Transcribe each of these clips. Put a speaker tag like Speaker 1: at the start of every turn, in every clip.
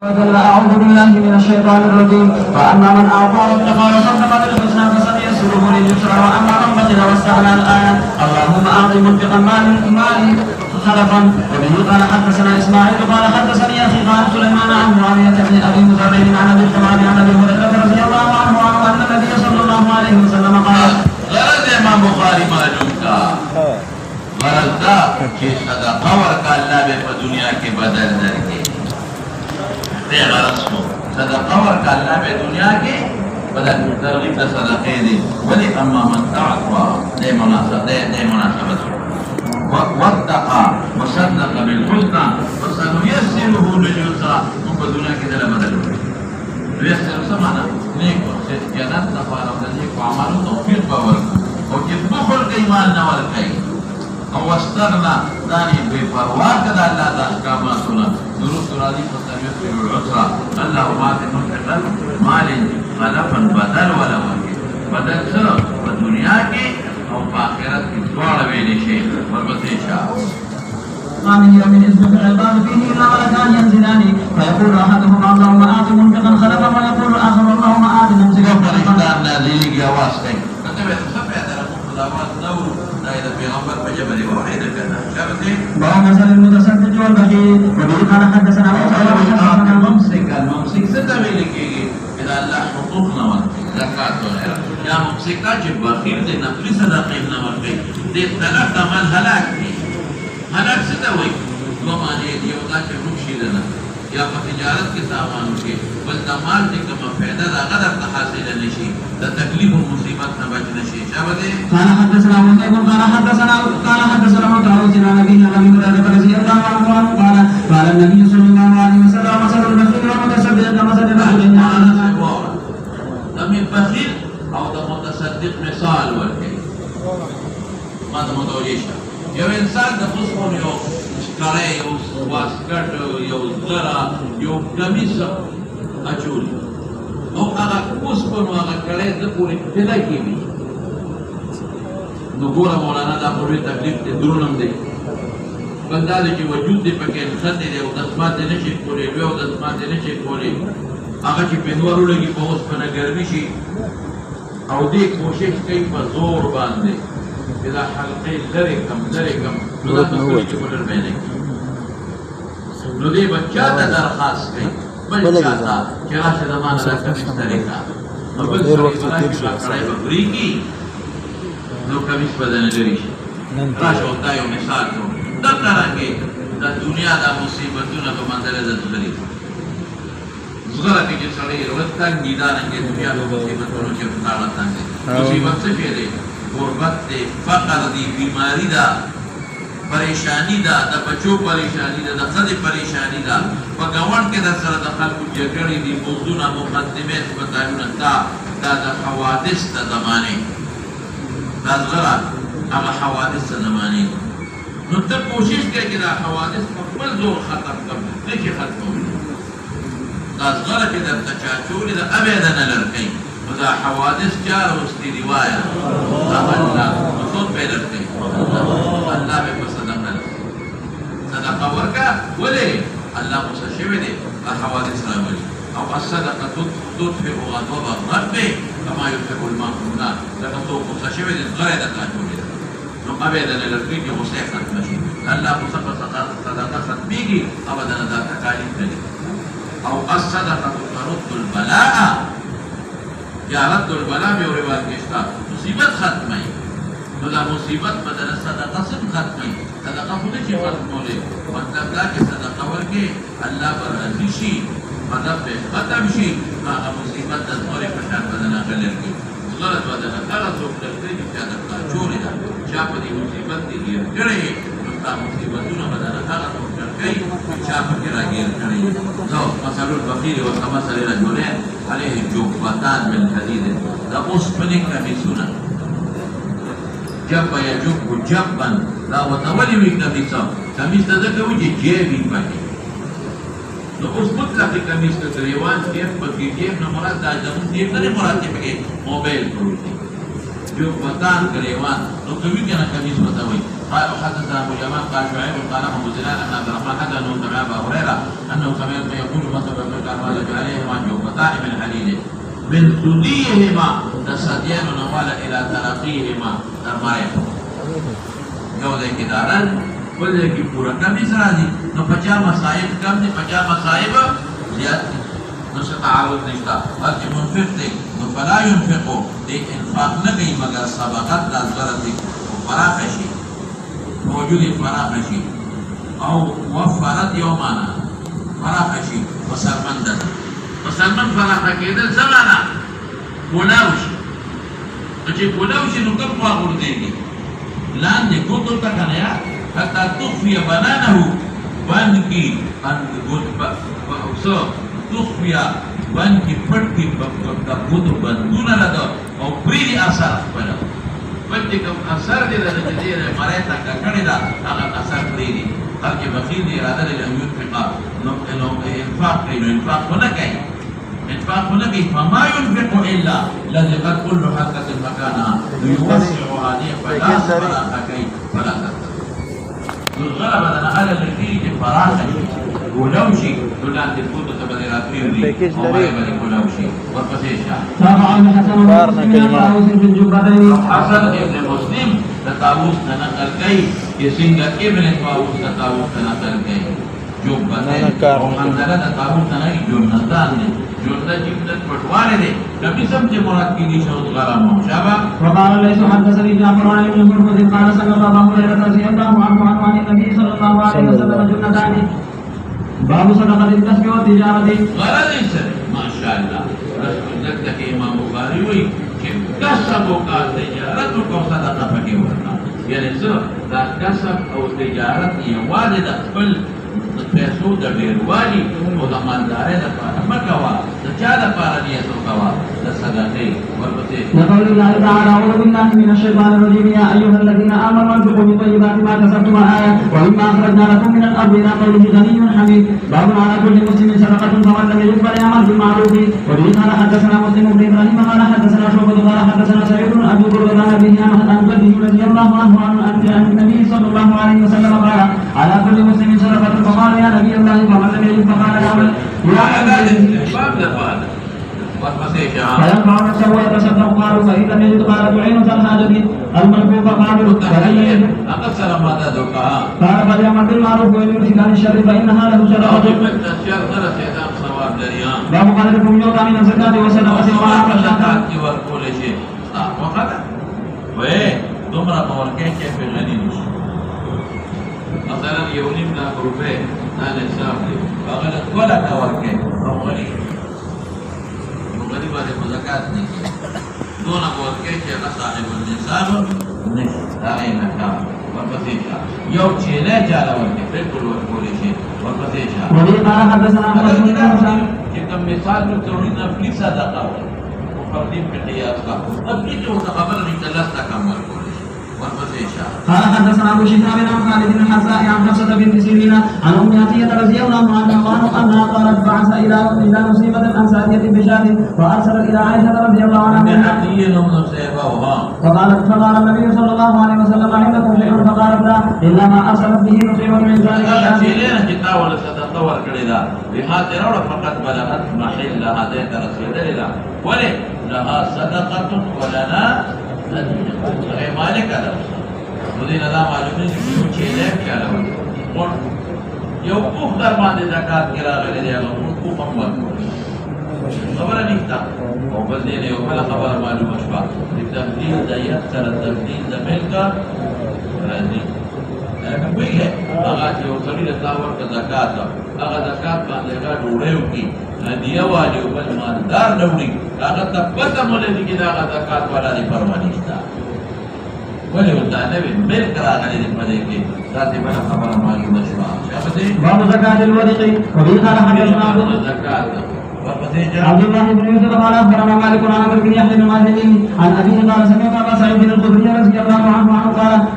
Speaker 1: أعوذ بالله من الشيطان الرجيم. وأما من أعطى واتقى وصدق بالحسنى فسنيسره لليسرى وأما من بخل واستغنى الآية. اللهم أعط منفقا مال خلفا. وبه قال حدثنا إسماعيل قال حدثني أخي قال سليمان عن معاوية بن أبي مزرعين عن أبي الحمام عن أبي هريرة رضي الله عنه أن النبي صلى الله عليه وسلم قال:
Speaker 2: غرض امام بخاری معلوم کا غرض دا کہ صدقہ ورکا اللہ بے پا دنیا کے بدل در کے دے غرض کو صدقہ ورکا اللہ بے دنیا کے بدل ترغیب دا صدقے دے ولی اما من تعطوا دے مناسبت واتقا وصدق بالحسنى فسنيسره لليسرى ان پا دنیا کے دل بدل ویسر سمانا نیکو جنت نفارا نیکو عمالو توفیق باورکو او چې بخل کئی مال نور کئی او استغنا دانی بے پرواہ کدا اللہ دا احکاماتونا درست راضی فتنویت فی العسرہ اللہ مات منفقا مال خلفا بدل ولا وکی بدل سر و دنیا کے او پاخرت کی دوار ویلی شیخ وربتی شاہ
Speaker 1: ما من يوم يسبق العباد فيه الا ملكان ينزلان فيقول احدهما اللهم آت منفقا خلفا ويقول الاخر اللهم آت ممسكا
Speaker 2: خلفا. نازلی کی آواز کہیں کتبه تصفیه در خداوات دور دائره پیغمبر بجبل وحید کرنا شابته
Speaker 1: باب مثل المتصدق والبخيل. وبه قال حدثنا
Speaker 2: الممسك ستوي لكي اذا الله حقوقنا والزكاة وغيرها يا ممسكا جب بخيل دي نفلي صدقين والبخيل دي ثلاثة مال هلاك هلاك ستوي وما دي يوضا چه لنا یا په تجارت کې تاوانو کې بل د مال دې کومه فائدہ دا غدر تحاصل نشي د تکلیف او مصیبت نه بچ نشي شابه
Speaker 1: قال حدثنا مسلم قال حدثنا متعوذ عن نبي رضي الله عنه قال النبي صلى الله عليه وسلم مثل البخيل والمتصدق كمثل البخيل
Speaker 2: دم البخيل او د متصدق مثال ورکړي ما ته متوجه شه یو انسان د خصمو یو کړه یو واسکټ یو زرا یو کمیس اچول او هغه اوس په هغه کړه د پوری پیدا کیږي نو ګوره مولانا دا په تکلیف ته درونم دی بنداله چې وجود دې پکې خدای دی او د اسمات نشي کولې او د اسمات نشي کولې هغه چې په نورو لګي په اوس په ګرمي شي او دې کوشش کوي په زور باندې اذا حلقې لري کم نو دا په چې ولر باندې نو دې بچا ته درخواست کوي بل چاته چې راشه د مان راکړي طریقه نو بل څه راکړای بری کی نو کمیس بدن لري راشه وتا یو مثال نو دا څنګه د دنیا د مصیبتونو په منځره د تللی زغره کې سړی ورته نیدان کې دنیا د مصیبتونو کې پټاړه څنګه مصیبت څه پیری غربت دے فقر دی بیماری دا پریشانی دا دا بچو پریشانی دا دا خد پریشانی دا پاگوان کے دا سر دا خلق جگری دی موضوعنا مقدمات بتایون دا حوادث دا زمانے دا زغرہ اگا حوادث دا زمانے نو تا کوشش کرے کہ دا حوادث مقبل زور ختم کم لیکن ختم دا زغرہ کے دا تچاچولی دا ابیدن لرکیں وذا حوادث جار وستی رواية الله مصود بيدرتي الله بفصدقنا صدقة وركا ولي الله مستشفي دي الحوادث رامل أو الصدقة تطفئ غضب الرب كما يطفئ الماء النار لكن تو مستشفي دي غير تاجوري نو أبدا للرقيق مستحقا ماشي الله مصدقة صدقة ختميجي أبدا ذا تكاليف لي أو الصدقة ترد البلاء یا رد البلا میں روایت کشتا مصیبت ختمی تو دا مصیبت بدل صدقہ سن ختمی صدقہ خودی چی ختم ہولے مطلب دا کہ صدقہ ورکے اللہ پر رضی شی مطلب بے ختم شی آغا مصیبت دا دوری پشان بدن آخر لرکی غلط بدن آغا سوک لرکی جو کیا دکتا چوری دا چاپ دی مصیبت دی گیر کرے نستا مصیبتون بدن آغا سوک لرکی چاپ کرا گیر کرے تو مثل البخیر و مثل رجولین عليه جبتان من حديد لا أصبنك كميسونا جب يجب جبا لا وتولي من كميسا كميس تذكر وجه جيبي بني لا أصبت لك كميس تقريبان جيب بكي جيب نمرات داجمون جيب نري مرات بكي موبيل كروتي جبتان قريبان لو كوي كان كميس وتوي قال حدثنا ابو جمال قال شعيب قال ابو زلال ان عبد الرحمن حدث انه سمع ابا هريره انه سمع يقول مثلا خيمتان من حديد من ثديهما تصديان نوال إلى ترقيهما ترمايا جو ذي كداران كل ذي پورا کم اس راضی نو 50 مصائب کم دي 50 مصائب زیاد دي نو ستعاوض نشتا بلکہ منفق دي نو فلا ينفقو دي انفاق نگئی مگر سبقت لازورت دي فراق شي موجود فراق شي او وفرت يومانا فراق شي وسرمندت وسرمند فراق کېدل زمانا کولاوشي چې کولاوشي نو کوم واغور دیږي لاندې ګوتو ته کنه یا حتى تخفي بنانه بانکی تخفي بانکی پټکی په ګوتو بندونه لګو او پریدي اثر خپل پټکی کوم اثر دی د دې مړای تا کړی دا هغه اثر پریدي خلک بخیل دی اراده لري ان ينفق نو انفاق کوي انفاق نه کوي انفاق نه کوي فما ينفق الا الذي قد كل حركه مكانها يوسع هذه فلا كيف فلا الغلبة أنا على الرجيل فراحة ولوشي دولان تفوت تبديرات فيري وما يبني ولوشي والقسيشة
Speaker 1: تابع الحسن ومسلم طاووس في الجبتين
Speaker 2: حسن ابن مسلم تطاووس تنقل كي يسنگ ابن طاووس تطاووس تنقل كي جبتين ومنزلة تطاووس تنقل جنتان جنة جبتت پٹوارے دے کبھی سمجھے مراد کی دی شہود غرام شابہ
Speaker 1: وقال ليس حدثني جعفر عن ابن هرمز قال سمع ابا هريره رضي الله عنه عن النبي صلى الله عليه وسلم جنتان باب صدقه الكسب والتجاره
Speaker 2: غرض انسان ما شاء الله رسول الله کے امام بخاری ہوئی کہ کسب و تجارت کو صدقہ پکې ورنا یعنی څه دا کسب او تجارت یې واده خپل پیسو د ډیروالي او د مالدارۍ لپاره مکوا د چا لپاره نیت وکوا د صدقې ورپسې
Speaker 1: وقول الله تعالى أعوذ بالله من الشيطان الرجيم يا أيها الذين آمنوا انفقوا من طيبات ما كسبتم آية ومما أخرجنا لكم من الأرض إلى قوله غني حميد باب على كل مسلم صدقة فمن لم يجد فليعمل بالمعروف وبه قال حدثنا مسلم بن إبراهيم قال حدثنا شعبة قال حدثنا سعيد بن أبي بردة عن أبيه عن جده رضي الله عنه عن النبي صلى الله عليه وسلم قال على كل مسلم صدقة فقال يا نبي الله فمن لم يجد فقال يعمل
Speaker 2: يا عباد الباب ده فهذا
Speaker 1: فيرفع نفسه ويتصدق قالوا فإن لم يجد قال تعين ذا الحاجة الملفوف قالوا فلن يجد
Speaker 2: أقصر ما تدعوها
Speaker 1: قال فليعمل بالمعروف ويمسك عن الشر فإنها له صدقة باب قال لكم يعطى من الزكاة وصدقة وعلى
Speaker 2: الزكاة وكل شيء وقد دمرة موركين كيف غني مثلا يوليم لا روبيه أنا سافري فغلت ولا توركين أو غني غریبہ کو زکات نہیں دونوں بول کے کہ صاحب النصاب نہیں دائیں نہ ورپسیشا یو چیلے جالا ورکے بالکل ورکولیشی ورپسیشا
Speaker 1: ولی قال حدثنا احمد بن موسى
Speaker 2: کہ کم مثال جو توڑی نفلی صدقہ ہے مقدم کے قیاس کا اب یہ جو خبر نہیں چلا تا کم ورکولیشی ورپسیشا
Speaker 1: قال حدثنا ابو شهاب بن خالد بن حذاء عن حفصة بنت سيرين عن ام عطية رضي الله عنها انها قالت بعث الى مصيبة انسانية بشار وارسل الى عائشة رضي الله عنها فقال النبي صلى الله عليه وسلم عندكم شيء فقالت لا الا ما ارسلت به مصيبة من ذلك
Speaker 2: شيلين كتاب ولا ستطور كذا بخاطر ولا فقط بلغت محل هذا رسول الله ولا لها صدقة ولنا مالک ہے مدین اللہ معلوم ہے کہ چیلے کیا لگا اور یو کوف درمان دے زکات کرا غلے دے وہ کوف امر خبر نہیں تھا او بندے نے ولا خبر معلوم اشبا التبديل ده يكثر التبديل ده ملك راضي لیکن وہی ہے اگر جو قبیل تاور کا زکات اگر زکات باندې کا ډوړیو کی هدیه والی او بل مالدار ډوړي هغه تپته مولوی کی دا زکات والا دی پروا نشتا ولی وتا نبی ملک راغلی دی پدې کې ذاتي بل خبره معلومه شوه شابه
Speaker 1: باب زکات الورق وبه قال حدثنا
Speaker 2: زکات
Speaker 1: عبد الله بن يوسف قال اخبرنا مالك عن عمرو بن يحيى بن مالك عن ابيه قال سمعت ابا سعيد الخدري رضي الله عنه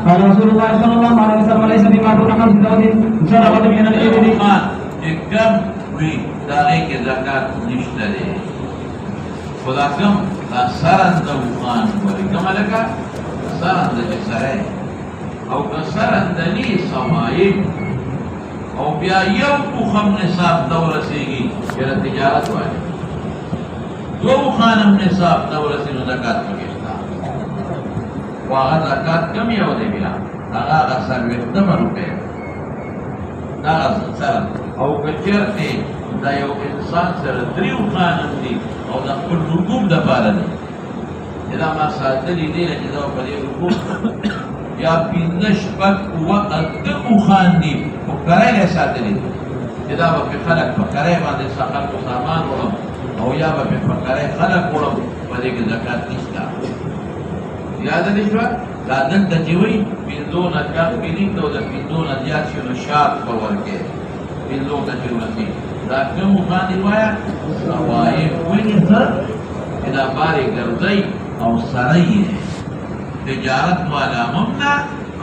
Speaker 1: قال رسول الله صلى الله عليه وسلم ليس بما دون خمس دود صدقه من الابل
Speaker 2: کم وی داغه کې زکات نشته دی خدا کوم دا سرند وخان ورې کومه لکه سرند چې سره او که سرند ني سمایي او بیا یو خم نصاب دور رسیږي چې تجارت وایي دو خانم نصاب تورسینو زکات پکشتا واغا زکات کم یو دی بیا هغه څلوېښتمه روپۍ دغه سره او که چېرته دا یو انسان سره دریو خانم دي او د خپل رکوب دپاره دی چې دا ما ساتلي دی چې دا په دې رکوب یا پنځه شپږ اووه اته اوښان دي خو کرۍ یې ساتلي دي چې دا به پرې خلک په کرۍ باندې خلکو سامان وړم او یا به پرې په کرۍ خلک وړم په دې کې زکات نشته یاده دې شوه دا دلته چې وایي پنځو نه کم ملي ته او د پنځو نه زیات شي نو شات به ورکوې پنځو ته چې ورسي دا کوم باندې وایه سوایب ونیسه چې دا بارې ګرځئ او سره یې تجارت والا هم نه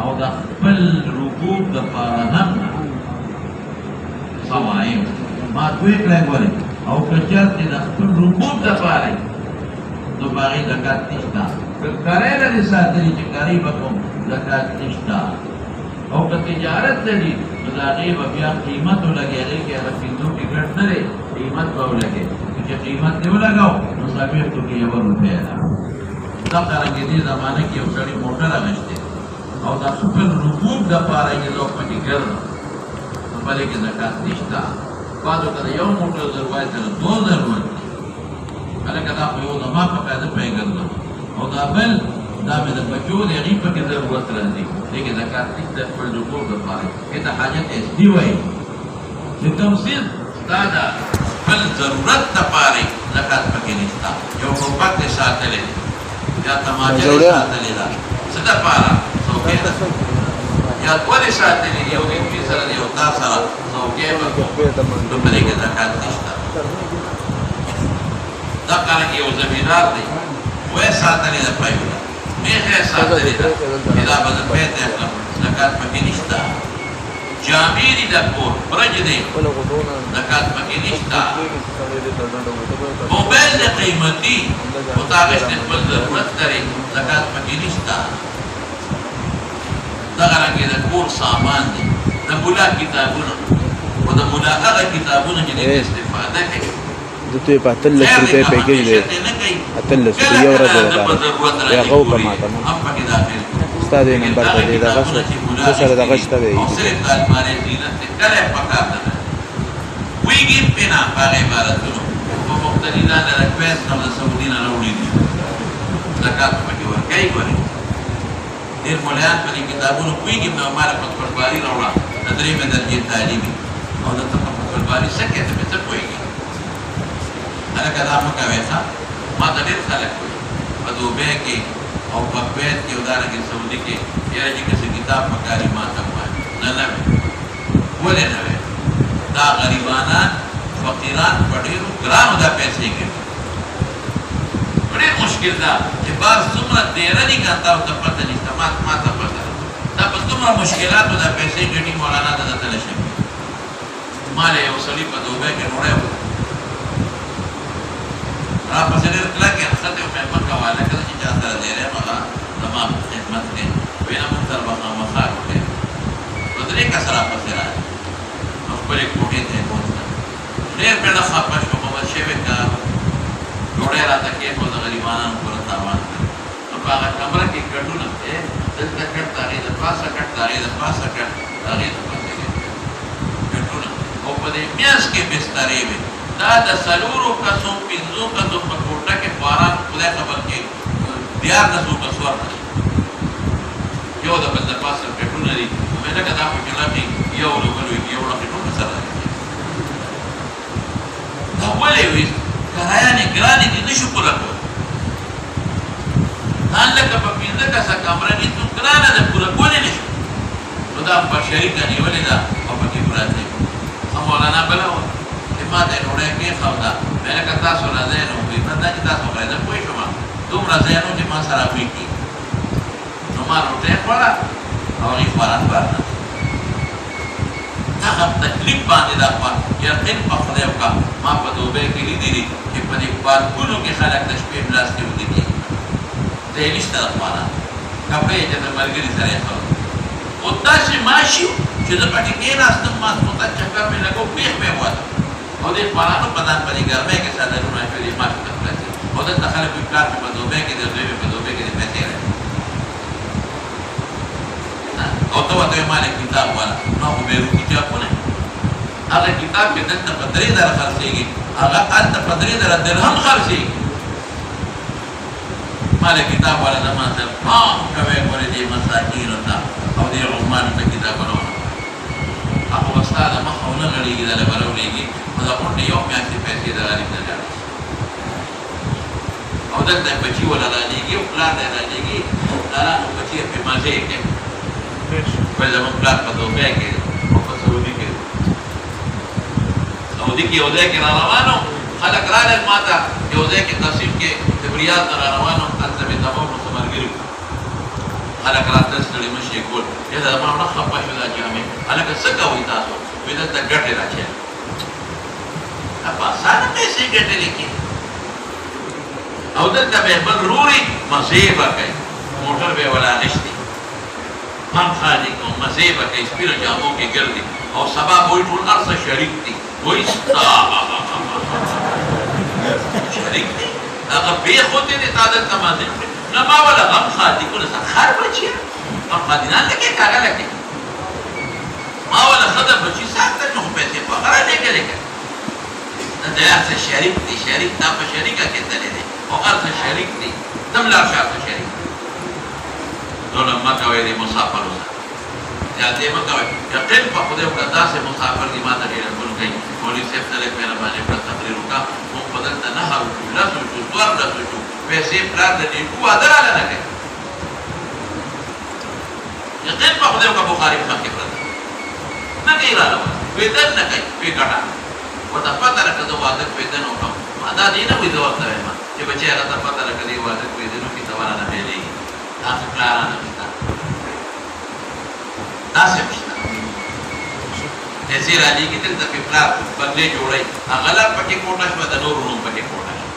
Speaker 2: او د خپل رکوب دپاره هم نه سوایب ما دوی کړی ګورې او که چېرته د خپل رکوب دپاره نو په هغې زکات نشته که کرۍ لري ساتلي چې کرۍ به کوم زکات نشته او که تجارت لري نو د هغې به بیا قیمت ولګي هغې کې هغه پنځو کې ګټ نه دی قیمت به ولګي چې قیمت دې ولګاو نو څلوېښتو کې یوه روپۍ ده دغرنګې دې زمانه کې یو سړي موټر اخیستی او د خپل رکوب دپاره یې زه پکې ګرځم نو په دې کې زکات نشته بعضو ته د یو موټر ضرورت سره دو ضرورت دی هلکه دا خو یو زما په قاعده پرې ګرځم او دا بل دا مې د بچو د هغې پکې ضرورت راځي دې کې زکات نشته خپل رکوب دپاره دې ته حاجت اصلي وایي چې کوم څیز ستا د خپل ضرورت دپاره زکات پکې نشته یو ټوپک دې ساتلی دی یا تماچه دې ساتلې ده څه دپاره څوکۍ ده یا ولې ساتلې دي یو ګیمپي سره دی یو تا سره څوکۍ به نو په دې کې زکات نشته دغرنګې یو زمیندار دی ویې ساتلې ده پایونه میخ یې ساتلې ده چې دا به زه بیت اخلم زکات پکې نشته جامې دي د کور برج دی زکات پکې نشته موبایل دی قیمتي مطابق د خپل ضرورت لري زکات پکې نشته دغرنګې د کور سامان دی د ملا کتابونه او د ملا هغه کتابونه چې دې استفاده کوي
Speaker 3: دته په 13 روپے پیکیج دی 13 یو ورځ لپاره یا غو کما تمام استاد نمبر ته دی دا غشت سره دا غشت دی
Speaker 2: صرف د الماری زینت کله پکار ده ویګي پنا په عبارتونو په مختلفه د رکویس نو د سعودي نه راوړي زکات پکې ورکړي ګوري ډېر مولان په کتابونو ویګي نو مال په پرباري راوړه د درې درجه تعلیمي او د پرباري سکه ته څه کوي هلکه دا مه کوې ښه ما ته ډېر خلک وایي په دوبۍ کې او په کویت کې او دارنګې سعودي کې یاره چې که څه کتاب پکاري ما ته وایي نه نه ولې نه وی دا غریبانان فقیران په ډېرو ګرانو دا پیسې کوي ډېر مشکل ده چې بعض څومره ډېره دي که تا ورته پته نشته ما ته پته ده دا په څومره مشکلاتو دا پیسې ګټي مولانا ته درته نه شم ما له یو سړي په دوبۍ کې ډوډۍ وکړه راپسې ډېر کلک یم ښه دی مېلمه کوه لکه چې چا سره ډېری یم هغه زما خدمت دی ویې نه موږ سره به خامخا ډوډۍ نو درې کسه راپسې راغلل نو خپلې کوټې ته یې بوتلم ډېر بېړه خفه شوم اول شوې که ډوډۍ راته کېښوده غریبانانو پوره تاوان کړ نو په هغه کمره کې کټونه دلته کټ د هغې د پاسه کټ د هغې د پاسه کټ د هغې د پاسه کټونه او په دې میاشت کې بسترې وې دا د څلورو کسو پنځو کسو په کوټه کې باران خدای خبر کې 14 کسو ورته یو د بل د پاسه کټونه دي مې لکه دا خو چې راکړي یو له بل یو له کټونه سره دا ولې وي کرایانې ګرانې دي نه شو پوره کولی ځان لکه په پنځه کسه کمره دي څوک ګرانه ده پوره کولی نه شو نو دا په شریکه نیولې ده او پکې پراته مولانا بله وه ما ته یې ډوډۍ کېښوده مې لکه تاسو راځئ نو وایي نه دا چې تاسو غواړئ زه پوه شوم دومره ځای نو چې ما سره بوی کېږي نو ما روټۍ خوړه او هغې خواران بارنه دغه تکلیف باندې دا یقین په خدای وکړه ما په دوبۍ کې لیدلي دي چې په دې پارکونو کې خلک د شپې ملاس کې ودې کېږي ته یې نشته د خواران کپړې یې چې د ملګري سره یې ښه او داسې ماشي چې زه پکې کېناستم ماسخوتن چکر مې لګو پېښ مې ووتم او دې خوارانو په ځان په دې ګرمۍ کې څادرونه شوې دي ماشو ته پرتې او دلته خلک وي پلار مې په دوبۍ کې دی زوی مې په دوبۍ کې دی پیسې راځي او ته ورته وایې ما له کتاب والا نو خو بیروتي چاپونه هغه کتاب چې دلته په 3000 خرڅېږي هغه هلته په 3000 درهم خرڅېږي ما له کتاب والا زما سره پام کوئ ګورې دې مساکینو ته او دې عمانو ته کتابونه هغه به ستا د مخه ونه غړېږي دله به راولېږي نو د غونډې یو میاشتې پیسې د غریب نه لاړې او دلته یې بچي وله رالېږي او پلار دی رالېږي پلارانو بچي یې پرې مزې کوي وایي زموږ پلار په دوبۍ کې او په سعودي کې سعودي کې یو ځای کې را روان وم خلک رالل ما ته یو ځای کې تصریف کې د ریاض نه را روان وم هلته مې تمام ورته ملګري وو هلکه راته ستړي مه شئ کول یاره زما مړه خفه شو دا جامې هلکه څه کوئ تاسو وایي دلته ګټې راچوي په اسانه پیسې ګټلې کېږي او دلته به بل روري مزې به کوي موټر به یې ولا نشتي هم خالي کوم مزې به کوي سپینو جامو کې ګرځي او سبا به وایي ټول هر څه شریک دي وایي شریک دي هغه بېخودې دي تا دلته مزې نه ما ولا غم خالي کونه خر بچي غم خالي نه لکې کاغه لکې ما ولا خدر بچي ساعته نو پیسې په غره لګلې دا څه شریک دي شریک تا په شریکه کې تللی دی او هر څه شریک دي تم لاړ شه هلته شریک ظلم مه کوئ د مسافرو سره زیاتې مه کوئ یقین په خدای وکړه داسې مسافر دي ما ته ډېر ګل کوي مولوي صاحب ته لږ مهرباني وکړه تقریر وکړه موږ به دلته نهر وکړو لس وکړو څوارلس وکړو پیسې پلار د ډېټو واده راله نه کوي یقین په خدای وکړه بخاري په مخکې پرته نه کوي راله ویدن نه کوي وی ګټه ورته پته لکه زه واده کوېدن وکړم ما دا دې نه وایي زه ورته وایم چې بچی هغه ته پته لکه دې واده کوېدنو کې ته ورانه بېلېږي داسې پلارانه شته داسې هم شته پیسې رالېږي دلته پې پلار بنګلې جوړوي هغه لر پکې کوټه شوه د نورو نوم پکې کوټه شوه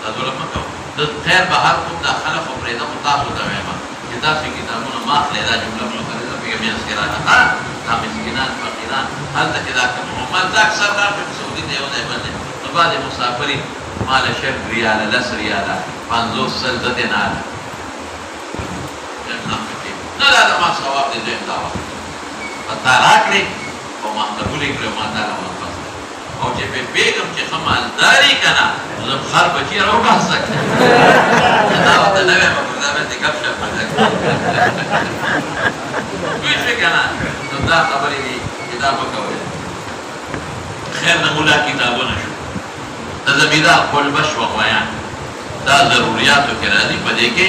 Speaker 2: دا ظلم مه کوه زه خیر به هر کوم دا خلک خو پرېږده خو تاسو ته وایم چې داسې کتابونه ما اخلئ دا جمله مې وکړې ده پکې مې اسکرانه دا مسکینان فقیران هلته چې دا کوم عمل دا اکثر راغلم سعودي ته یو ځای باندې نو بعضې مسافري ما له 100 ریاله 10 ریاله 50 سل زه ترې نه اخلم نه دا زما ثواب دی دویم دا وخت په تا راکړې او ما قبولې کړې او ما تا له واپس او چې پې پوهېږم چې ښه مالداري که نه نو زه خر بچي راوباسه دا ورته نه وایم دا بهلته ګپ شپ پوه شوې که نه نو دا خبرې دي چې دا مه کوئ خیر د مولا کتابونه شو د زمیندار کلبه شوه غویان دا ضروریاتو کې راځي په دې کې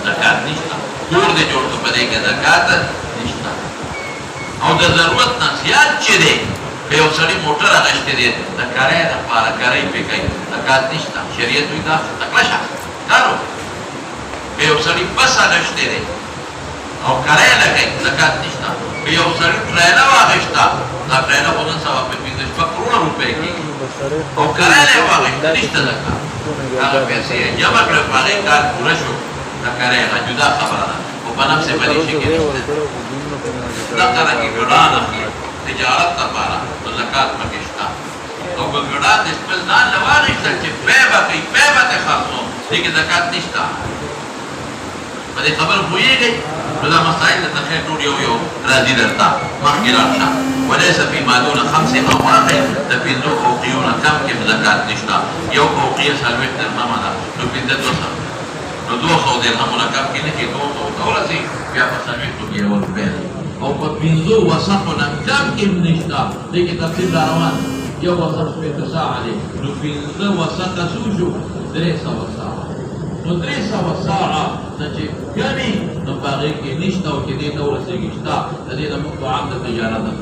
Speaker 2: زکات نشته کور دې جوړ کړه په دې کې زکات نشته او د ضرورت نه زیات چې دی که یو سړي موټر اخیستی دی د کرایې دپاره کرایې پې کوي زکات نشته شریعت وایي دا تکړه شه کار وکړه که یو سړي بس اخیستی دی او کرایه لګوي زکات نشته که یو سړي ټرېنه واخیسته دا ټرېنه خو نن سبا په 15 کروړه روپۍ کېږي او کرایه یې واخیسته نشته زکات هغه پیسې یې جمع کړه په هغې کار پوره شو دا کرایه هغه جدا خبره ده خو په نفس یې په دې شي کې نشته دغه رنګې ګډان اخلي تجارت لپاره نو زکات پکې شته او که ګډان د خپل ځان له واخیستل چې بیې به کوي بیې به ترې خرڅوم دې کې زکات نشته په دې خبره پوهېږئ نو دا مسایل درته خیر ټول یو یو راځي درته مخکې لاړ شه ولیس فی ما دون 5 أوراق د 5 اوقیو نه کم کې زکات نشته یو اوقیه 40 درهمه ده نو 500 نو 200 درهمو نه کم کې نه کې 200 ته ورسي بیا په 40 کې یو روپۍ او په 5 وسقو نه کم کې نشته دې کې تفصیل را روان یو وسق 5 ساعه دی نو 5 وسقه څو شو 300 ساعه نو 300 ساعه ته چې کمي نو په هغې کې نشته او چې دې ته ورسېږي شته د دې د موږ عام د تجارت نه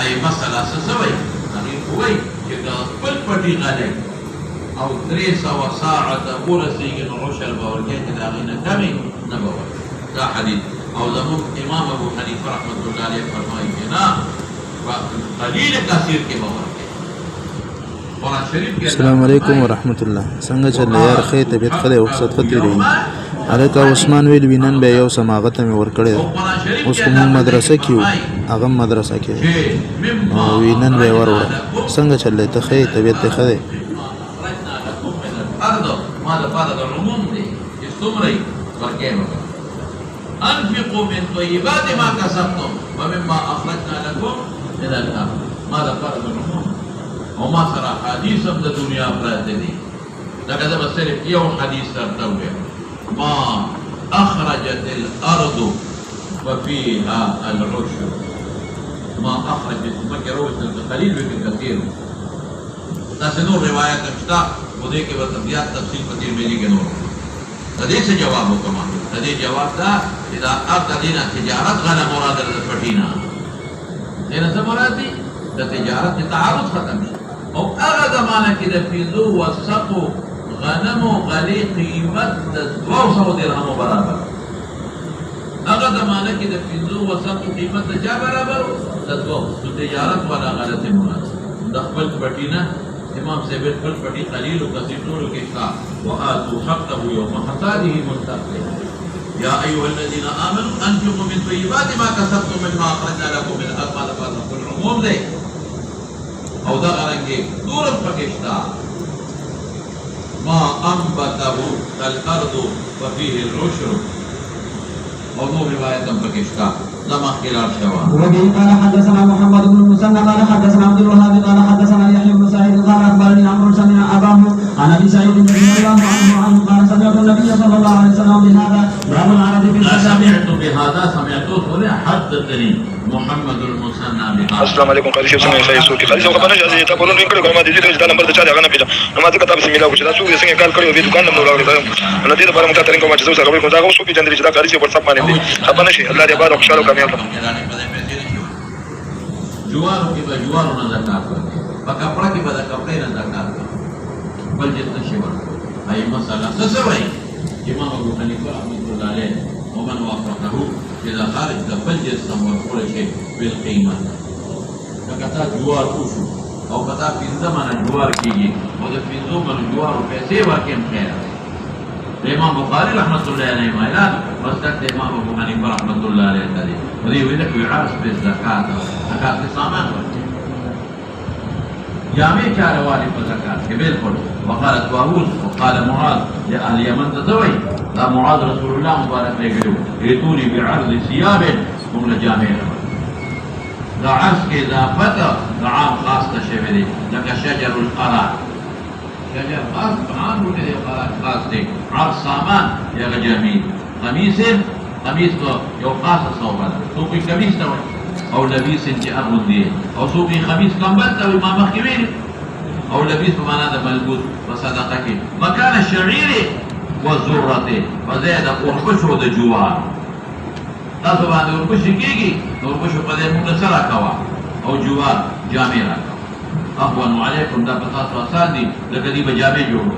Speaker 2: ای مسله څه څه وایي هغې خو وایي چې که خپل پټي غلی او 300 ساعه ته ورسېږي نو عشر به ورکوي چې د هغې نه کمې نه به ورکوي دا حدیث او زموږ امام ابو حنیفه رحمت الله علیه فرمایي چې نه په قلیل کثیر کې به ورکوي
Speaker 3: السلام علیکم ورحمت الله څنګه چل یار خې طبیعت خدای وخت خطی رہی هغه عثمان ویل وینن به یو سماغت مې ور کړی اوس کوم مدرسه کیو هغه مدرسه کې وینن به ور څنګه چل ته خې طبیعت ته خدای
Speaker 2: ما لپاره د عموم دی چې څومره یې ورکې وکړه انفقوا من طيبات ما كسبتم ومما اخرجنا لكم من الارض ما لپاره د عموم او ما سره حدیث هم د دنیا پراته دي لکه زه به صرف یو حدیث درته ووایم ما اخرجت الارض وفيها العشر ما اخرجت مکه روایت قلیل وکړ کثیر تاسو نور روایت شته په دې کې ورته بیا تفصیل پکې ملي کې نور د دې څه جواب وکم د دې جواب دا چې دا اقدینا تجارت غلا مراد د پټینا دغه څه مراد دي د تجارت تعارض ختم شي او هغه زمانہ کې د فیزو وسقو غنم او غلی قیمت د 200 درهم برابر هغه زمانہ کې د فیزو وسقو قیمت د چا برابر د 200 تجارت ولا غلطه مراد د خپل پټینا امام صاحب خپل پټی قلیل او کثیر ټول کې ښه واتو حقه يوم حصاده مستقبل يا ايها الذين امنوا انفقوا من طيبات ما كسبتم مما اخرجنا لكم من الارض ما لفظ العموم ده او دا غرنګي دورم پکښتا ما انبته الارض وفيه العشر او نو روایت هم پکښتا زما خلال شوا
Speaker 1: وبه قال حدثنا محمد بن المثنى قال حدثنا عبد الوهاب قال حدثنا يحيى بن سعيد قال اخبرني عمرو سمع اباه عن ابي سعيد رضي الله عنه قال سمعت النبي صلى الله عليه وسلم بهذا باب العرض
Speaker 2: سمعت بهذا سمعت حدثني محمد المثنى بهذا
Speaker 4: السلام علیکم قاضي شیخ څنګه یې سو کې قاضي صاحب خبرونه جازي ته پرون وینکړو کومه دي چې دا نمبر ته چا غنه پیدا نو ما ته کتاب سم ملاو چې دا څو څنګه کار کړو به دکان نمبر راوړل نو دې لپاره موږ ته کومه چې زو سره کوم دا اوس په جندري چې دا قاضي په واتساپ باندې خبر نشي الله دې بارک خوشاله کامیاب
Speaker 2: جوارو کې به جوارو نه زکات ورکړي په کپڑا کې به د کپڑې نه زکات ورکړي بل جت نشي ورکړي اي مسله څه وایي امام ابو حنیفه رحمۃ اللہ علیہ ومن وافقه اذا خارج د بل جت سم ورکول شي بالقیمه کتا جوار وشو او کتا پنځه باندې جوار کېږي او د پنځو باندې جوار پیسې ورکړي خیر امام بخاری رحمۃ اللہ علیہ مایلا مسلک امام ابو حنیفه رحمۃ اللہ علیہ تعالی ودي ویل کوي عرض به زکات زکات سامان ورکړي جامع چاروالی په زکات کې بالکل وقال طاووس وقال معاذ لاهل يمن تزوي دا معاذ رسول الله مبارک لګلو ریتونی بعرض ثياب هم جامع دا عرض کې اضافت دا عام خاص تشوي دي لکه شجر القرار شجر خاص عام ولې قرار خاص دي عرض سامان یا جامع قميص تو یو خاصه صوبه ده سوقي قميص ته او لبيس انت اغدي او سوقي خميس كمبل ته ما مخوي او لبيس بمعنى ده ملبوس وصدقه مكان الشعير والذره وزاد قربش د جوار تاسو باندې ورپښ کېږي ورپښ په دې موږ سره کوا او جوار جامع راکوا اخوان علیکم دا پتا سوال دي لکه دې به جامع جوړو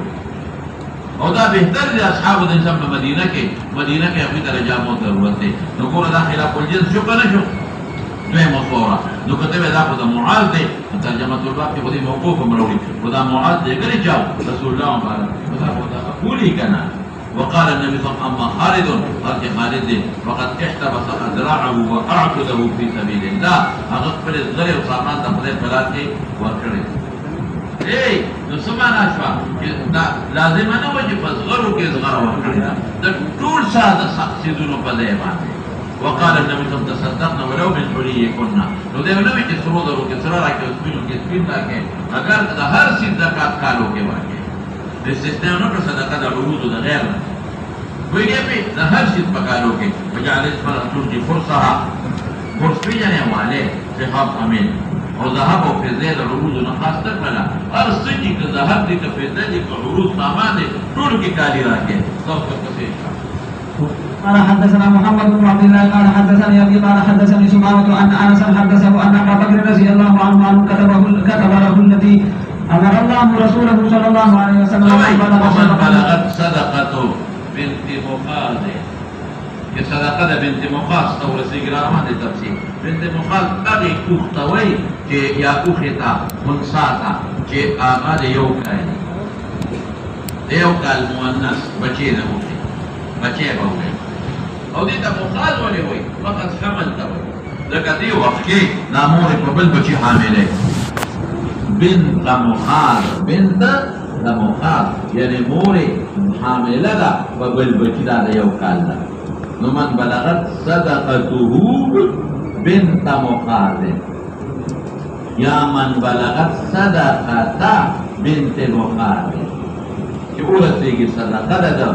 Speaker 2: او دا بهتر دي اصحاب د انسان په مدینه کې هغه درجه مو ضرورت دي نو ګوره دا خلاف الجنس شو کنه شو دوی مصوره نو کته دا په معاذ دي ترجمه الباب کې بده موقوف مروي خدا معاذ دې کړي چاو رسول الله مبارک خدا قولي کنه وقال النبي صلى الله عليه وسلم اما خالد قال خالد وقد احتبس ذراعه واعقده في سبيل الله هغه خپل زغره او سامان د خپل بلاد کې ورکړي نو سمانا شوا لازم نه و چې په زغرو کې زغره ورکړي د ټول ساده سیدونو په ځای باندې وقال النبي صلى الله عليه وسلم تصدقنا ولو من حليكنا نو دا نو چې سرو درو کې سره راکې او سپینو کې سپین راکې اگر د هر څه زکات کالو کې ورکړي د استثناء نو صدقه د عروض د غیر ویږي په هر څه په کالو کې وجعل اسم ترجي فرصها فرص پیجنه والے صحاب امین او ذهب او فضه د عروض نه خاص تکړه هر څه چې ذهب دي که فضه دي که عروض سامان دي ټول کې کالی راکې څو څه
Speaker 1: قال حدثنا محمد بن عبد الله قال حدثني ابي قال حدثني سمامة ان انس حدثه ان ابا بكر رضي الله عنه كتب له التي امر الله رسوله صلى الله عليه وسلم
Speaker 2: ومن بلغت صدقه بنت مخاض که صدقه ده بنت مخاض تو رسیږي را باندې تفصیل بنت مخاض هغه کوختوي چې یا کوختا منصاتا چې هغه د یو کال مؤنث بچی نه وي بچی به وي او دې ته مخاض ولې وي فقط حمل ته وي لکه دې وخت کې نامور په بل بچی حامله بنت مخاض بنت مخاض یعنی مور حامله ده په بل بچي دا د یو کال ده نو من بلغت صدقته بنت مخاض یا من بلغت صدقتا بنت مخاض چې ورسېږي صدقه ده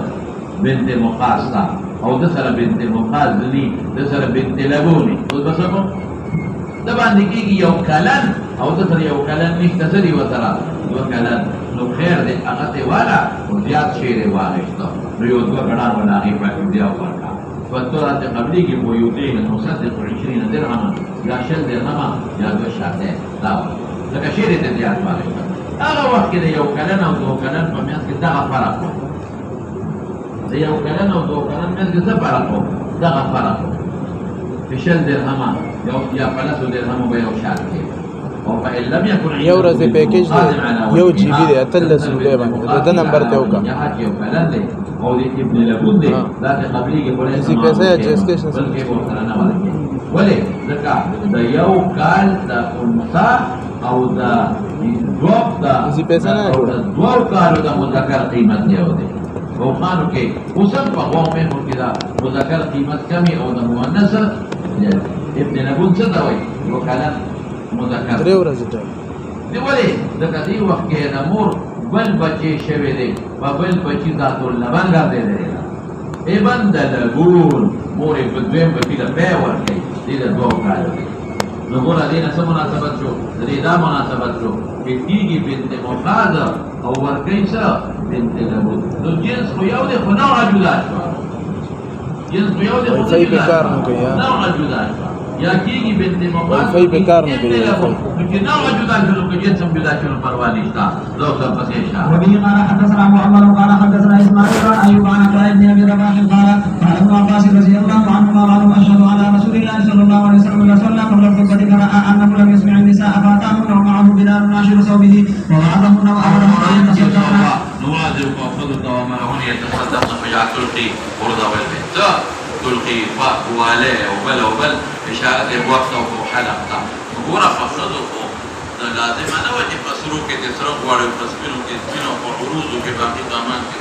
Speaker 2: بنت مخاض ته او د سره بنت مخاض ني د سره بنت لبوني اوس به څه کوم د باندې کېږي یو کلن او د سره یو کلن نشته څه دي ورسره دوه کلن نو خیر دی هغه ته والا او زیات شی دی واغېسته نو یو دوه ګډان به د هغې باندې بیا ورکړه فالتورات قبلي کې ویوتین نصدق 20 درهما یا 10 درهما یا 2 شاته دا لکه شی دی ته زیات واغېسته هغه وخت کې د یو کلن او دوه کلن په منځ کې دغه فرق و د یو کلن او دوه کلن منځ کې څه فرق و دغه فرق و په 10 درهما یا 5 درهما به یو شاته
Speaker 3: یو ورځې پیکیج دی یو جی بی دی اتلس روپۍ باندې د نمبر ته وکړه اسی پیسې اجسټیشن
Speaker 2: ولې ځکه د یو کال د انثى او د دوه د
Speaker 3: اسی پیسې نه
Speaker 2: دوه کالو د مذکر قیمت یو دی او خانو کې اوسم په واقع کې دا مذکر قیمت کمی او د مؤنث ابن لبون څه دا وایي وکاله مذکر
Speaker 3: درې ورځې ته
Speaker 2: دی ولې ځکه دې وخت کې د مور بل بچی شوی دی په بل بچی ذات اللبن ګرځېدلی ده ابن د لبون مور یې په دویم بچي ته پی ورکوي دې د دوو کالو دی نو ګوره دې نه څه مناسبت شو د دې دا مناسبت شو چې کېږي بنت مخاض او ورکوي څه بنت لبون نو جنس خو یو دی خو نوعه جدا شوه جنس خو یو دی خو نوعه جدا شوه یا کېږي بنت مخاض
Speaker 3: وایفای بیکار نه کوي
Speaker 2: چې نوعه جدا شو که جنس هم جدا شو پروا نشته زه ورسره پسې شه
Speaker 1: وبه قال حدثنا محمد قال حدثنا اسماعيل عن ايوب عن عطاء بن ابي رباح قال قال ابن عباس رضي الله عنهما قال اشهد على رسول الله صلى الله عليه وسلم صلى قبل الخطبه فراى انه لم يسمع النساء فاتاهن ومعه بلال ناشر ثوبه ووعظهن وامرهن ان يتصدقن
Speaker 2: نواذب وفضل وامرهن يتصدقن فجعل تلقي برده والبيت تلقي فواليه وبل اشاره وقت او حلقه وګوره فصدق دا لازم نه و چې فسرو کې د سره غواړي فسپینو کې سپینو او عروضو کې باقي سامان کې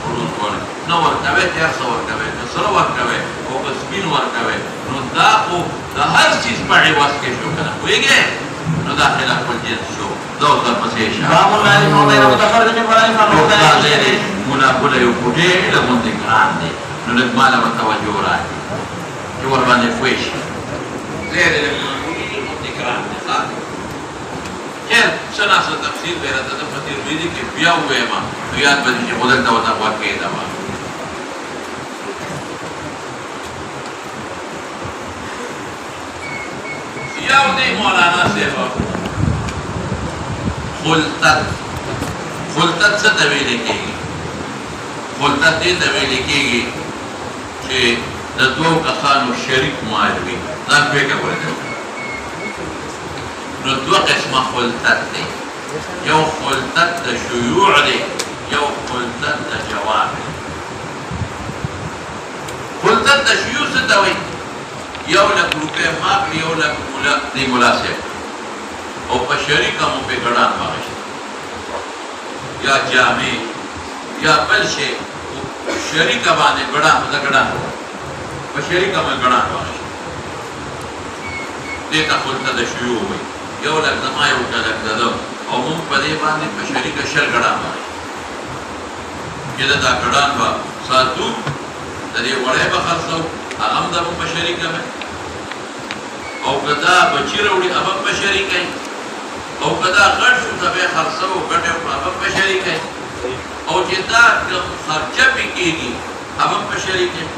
Speaker 2: عروض غواړي نو ورکوي تر څو ورکوي سره ورکوي او سپین ورکوي نو دا خو د هر چیز په عوض کې شو کنه ویګه نو دا خلاف الجنس شو دا د پسې شه
Speaker 1: باب الله نو غیر متفرد ولا يفرق
Speaker 2: مناقله یو کوټه له مونږ ګران دي نو له مالا توجه راځي چې ور باندې فوش زه دې مونږ ګران دي خیر څنګه څه تفصیل به راته د فقیر ویلي کې بیا وایم نو یاد به چې خدای ته وتا واقع دا و یو دې مولانا صاحب خلطت څه ته ویل کېږي خلطت دې ته ویل کېږي چې د دوه کسانو شریک مال وي ځان فکر وکړئ نو دوه قسمه خلطت دی یو خلطت د شیوع دی یو خلطت د جواب دی خلطت د شیوع څه ته وایي یو لک روپۍ ماکړي یو لک دی مناسب او په شریکه مو پې ګډان واخیست یا جامې یا بل شی شریکه باندې ګډان په شریکه مو ګډان واخیست دې ته خلطت د شیوع وایي یو لک زما یو لک دده او مونږ په دې باندې په شریکه شل ګډان واخیست چې دا ګډان به ساتو د دې وړی به خرڅو هغه هم د مونږ په شریکه وی او که دا بچي راوړي هغه هم په شریکه وي او که دا غټ شو ته به یې خرڅو ګټې وکړو هغه هم په شریکه وي او چې دا خرچه پې کېږي هغه هم په شریکه وي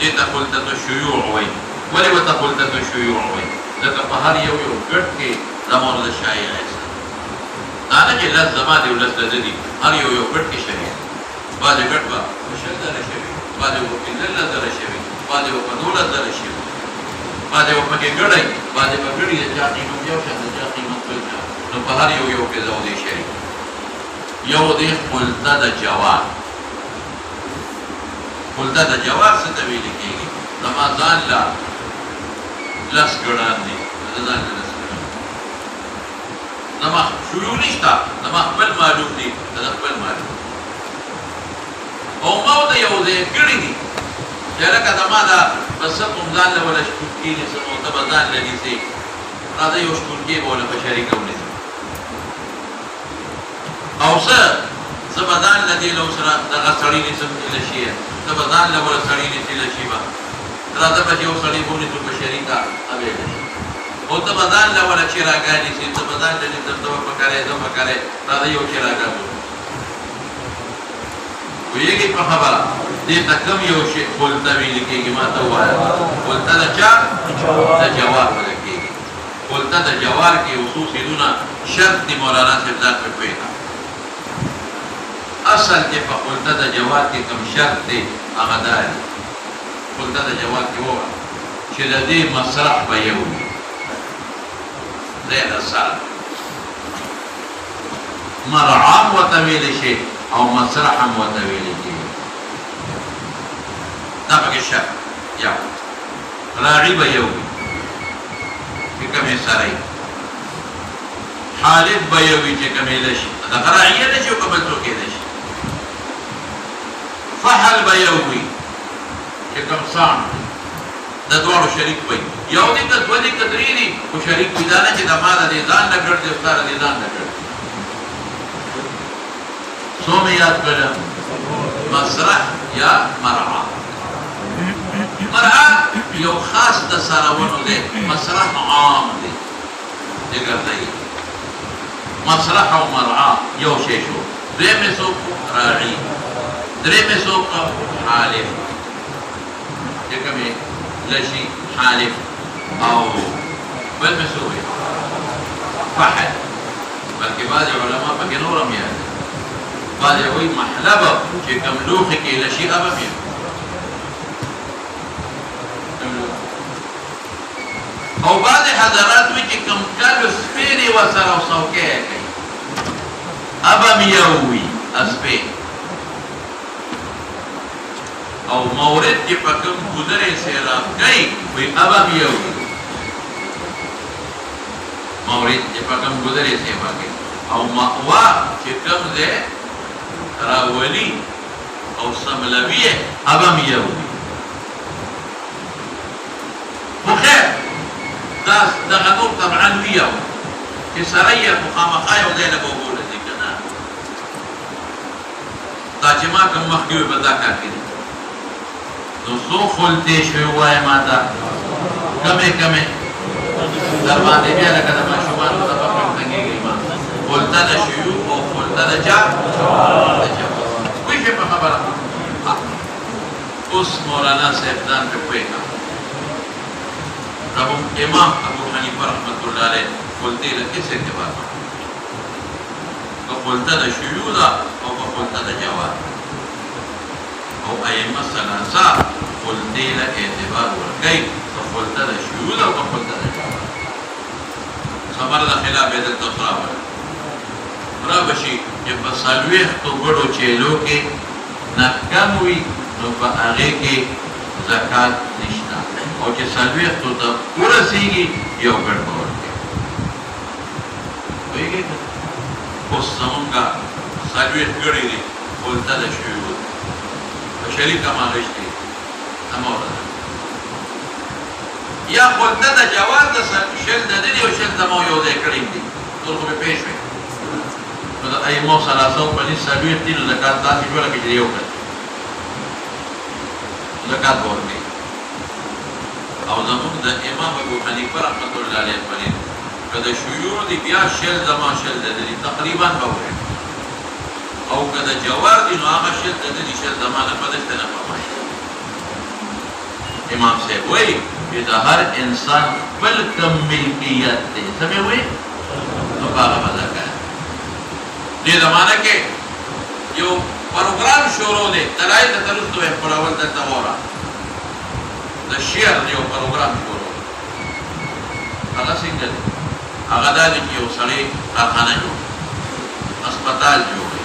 Speaker 2: دې ته خلطت الشیوع وایي ولې ورته خلطت الشیوع وایي ځکه په هر یو ګټ کې دا مورد شایع دی دا نه چې لس زما دی او لس د ده دي هر یو ګټ کې شریک بعضې ګټ به په 10 زره شوي بعضې به په 15 زره شوي بعضې به په 12 زره شوي بعضې به پکې ګړی بعضې به ګړي د چا قیمت یو شان د چا قیمت بل شان نو په هر یو کې زه او دې شریک یو دی خلطه د جواب خلطه د جواب څه ته ویل کېږي زما ځان له لس ګړان دي د ځان له لس ګړان زما شیوع نشته زما خپل معلوم دي د خپل معلوم او ما د یو ځای کړي دي چې لکه زما دا بس کوم ځان له ولا شکوکي نه سمو ته ځان لګي سي راځي یو شکوکي بوله په شریکه ونیسي او څه زبدان لدی لو سره دغه سړی نسم لشي زبدان له ولا سړی نسي لشي با راځه په یو سړی بونی ته په شریکه اوبه او ته بدان له ولا چې راګانی سي ته بدان دې ته پکاره راځي یو چې راګانو ویږي په خبره دې تکم یو شی قلت ویل کېږي ما ته وایا قلت دا چا د جواب ولکېږي قلت د جواب کې خصوصي دونه شرط دی مولانا صاحب ذات په پیدا اصل کې په قلت د جواب کې کوم شرط دی هغه دا قلت د جواب کې وره چې د دې مسرح به یو زي الصلاة مرعام وتويل شيء او مسرحا وتويل شيء دفق الشك يو راغب يومي في كمي سري حالب بيوي في كمي لشي راعية لشي وقبلتو كي لشي فحل بيوي في كم صام د دوړو شریک وي یو دې د دوه دې کتري دي او شریک وي دا نه چې د مال دې ځان نه ګرځي او ستاره دې ځان نه ګرځي سو مې یاد کړم مسرح یا مرعا مرعا یو خاص د سراونو دی مسرح عام دی دې ګرځي مسرح او مرعا یو شی شو درې مې سو راعي درې مې سو حالف دې کومه لشي حالف او بل مسوي فحل بلکې بعض علماء پکې نورم یاد بعض وایي محلبه چې کوم لوښي کې لشي ابم یې او بعض حضرات وایي چې کوم کلو سپېرې ورسره او څوکۍ یې کوي ابم یې وي اسپې او مورد کې په کوم ګذرې سیراب کوي وي ابم یو مورد چې په کوم ګذرې سیراب کوي او مأوا چې کوم ځای راولي او سملویه ابم یو خو خیر دغه نور طبعا ویو چې سره یې مخامخا یو ځای له وګوره دي که نه دا چې ما کوم مخکې وي په دا کار کې نو څو خلطې شوي ووایه ما ته کمې در باندې بیا لکه د ماشومانو ته په کم تنګېږي ما خلطه د شیوع او خلطه د چا د جواز پوه شوې په خبره اوس مولانا صاحب ځان پې پوه کړه امام ابو حنیفه رحمت الله علیه خلطې له هېڅ اعتبار نه که خلطه د شیوع ده او که خلطه د جواز او ائمه ثلاثه خلطې له اعتبار ورکوي که خلطه د شیوع ده او که خلطه د جواز خبره د خلاف یې دلته اوس راوړه رابه شي چې په څلوېښتو ګړو چیلو کې نه کم وي نو په هغې کې زکات نشته او چې څلوېښتو ته ورسېږي یو ګړ به ورکوي پوهېږې که اوس زمونږ څلوېښت ګړي دي خلطه د شیوع شریک مالشتي اموره یا خلطه د جواز د شل د دې او شل د مو یو ځای کړی دي ټول خو به پېښ وي نو د ائمو ثلاثه په نس څلوېښت دي نو زکات داسې جوړه کړي چې یو کړي زکات به ورکوي او زموږ د امام ابو حنیفه رحمت الله علیه فرمایي که د شیوع دي بیا شل زما شل د دې تقریبا به وایي او که د جوار دي نو هغه شل د دې شل زمانه په دسته نه فرمایي امام صاحب وایي چې د هر انسان خپل کم ملکیت دی سمې وایي نو هغه به زکات دې زمانه کې یو پروګرام شروع دی دلایل ته تر اوسه خپلول دلته وره د شعر یو پروګرام شروع هغه څنګه دی هغه دا دی چې یو سړی کارخانه جوړوي هسپتال جوړوي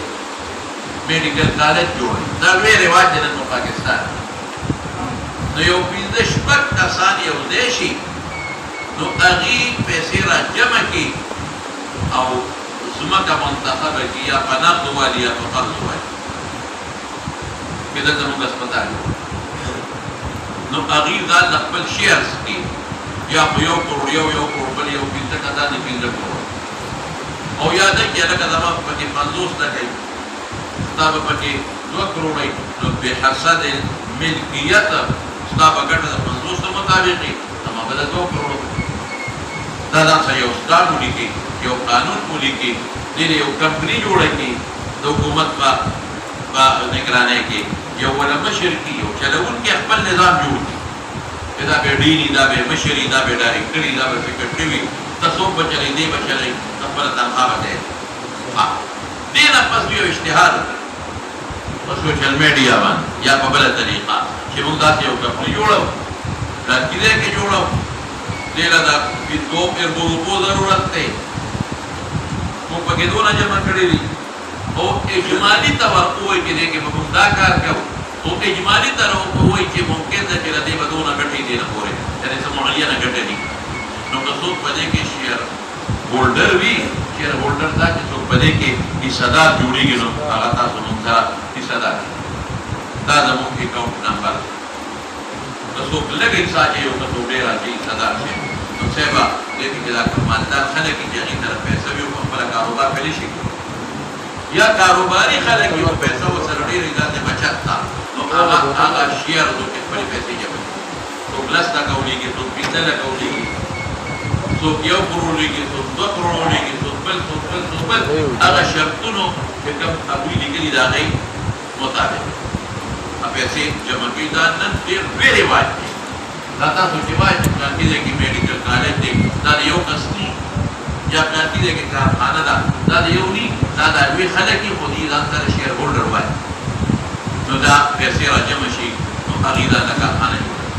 Speaker 2: میډیکل کالج جوړوي دا لوی رواج دی نن په پاکستان نو یو پنځه شپږ کسان یو ځای شي نو هغې پیسې را جمع کړي او زمکه منتخبه کې یا په نقد والي یا په قرض والي کله زموږ هسپتال نو هغې دا د خپل شیرز کې یا په 1 crore you crore bill you 15 کدا د 15 کروڑ او یاد کې لکه زما پکې 50 لکه ستا به پکې 2 کروڑ نو به حسد ملکیت ستا به ګټه د 50 مطابق زما به د 2 کروڑ دا څه یو ستار ولیکي یو قانون ولیکي دې یو کمپنی جوړه کی د حکومت په نگرانی کې یو ولا مشر کی یو چلون کې خپل نظام جوړ کی دا به ډینی دا به مشری دا به ډایرکټری دا به سیکریټری تاسو په چلې دی بچلې خپل تنخواه ده دې نه پس یو اشتهار په سوشل میډیا باندې یا په بل طریقه چې موږ دا یو کمپنی جوړو دا کې جوړو دې لا دا په په ضرورت ده مو پکې دونه جمع کړی دي او اجمالی توقع کې دې کې په دا کار کوو او اجمالی توقع چې ممکن ده چې دې بدونه غټي دي نه پوره یعنی څه معینه غټي دي نو که څوک په دې کې شیر هولډر وي شیر هولډر دا چې څوک په دې کې حصدار جوړیږي نو هغه تاسو موږ سره حصدار دا زموږ اکاونټ نمبر که څوک لږ حصه یو که څوک ډېر راځي حصدار شي نو سبا دې کې دا کمالدار خلک چې هغې طرف پیسې وي او خپله کاروبار پیل شي یا کاروباري خلک یو پیسه ورسره ډېرې ذاتې بچت ته نو هغه شیر نو کې خپلې پیسې جمع کړي څوک 10 لکه ولیږي څوک 15 لکه ولیږي څوک 1 کروڑ ولیږي څوک 2 کروڑ ولیږي څوک بل هغه شرطونو چې کوم هغوی لیکلي د هغې مطابق پیسې جمع کوي دا نن ډېر ډېرې رواج دی دا تاسو چې وایي چې پلانکي ځای کې medical college the the the you کس ني یا پلانکي ځای کې کارخانه ده دا د یو ني دا د دوی خلک یې خو دې ځان سره شیر هولډر وایي نو دا پیسې را جمع شي نو هغې دا د کارخانه جوړوي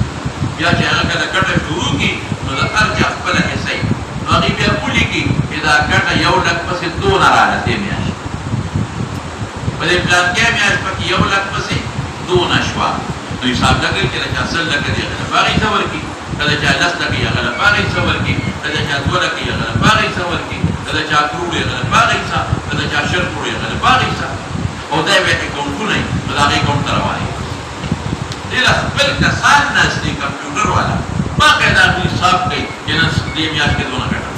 Speaker 2: بیا چې هغه کله ګټه شروع کړي نو د هر چا خپله حصه وي نو هغې بیا ولیکي چې دا ګټه 1 لک پسې دونه راغله دې میاشت په دې پلانکۍ میاشت پکې 1 لک پسې دونه شوه نو حساب لګوي چې د چا 100 لکه دی هغه له هغې څه ورکړي که د چا 10 لکه هغه له هغې څه ورکړي که د چا 2 لکه هغه له هغې څه ورکړي که د چا کروڑ هغه له هغې څه که د چا 100 کروڑ هغه له هغې څه او دا یې اکاونټونه وي نو د هغې اکاونټ ته روانې دې له خپل کسان ناست دي کمپیوټر والا باقاعده هغوی حساب کوي چې نن دې میاشت کې دونه ګټه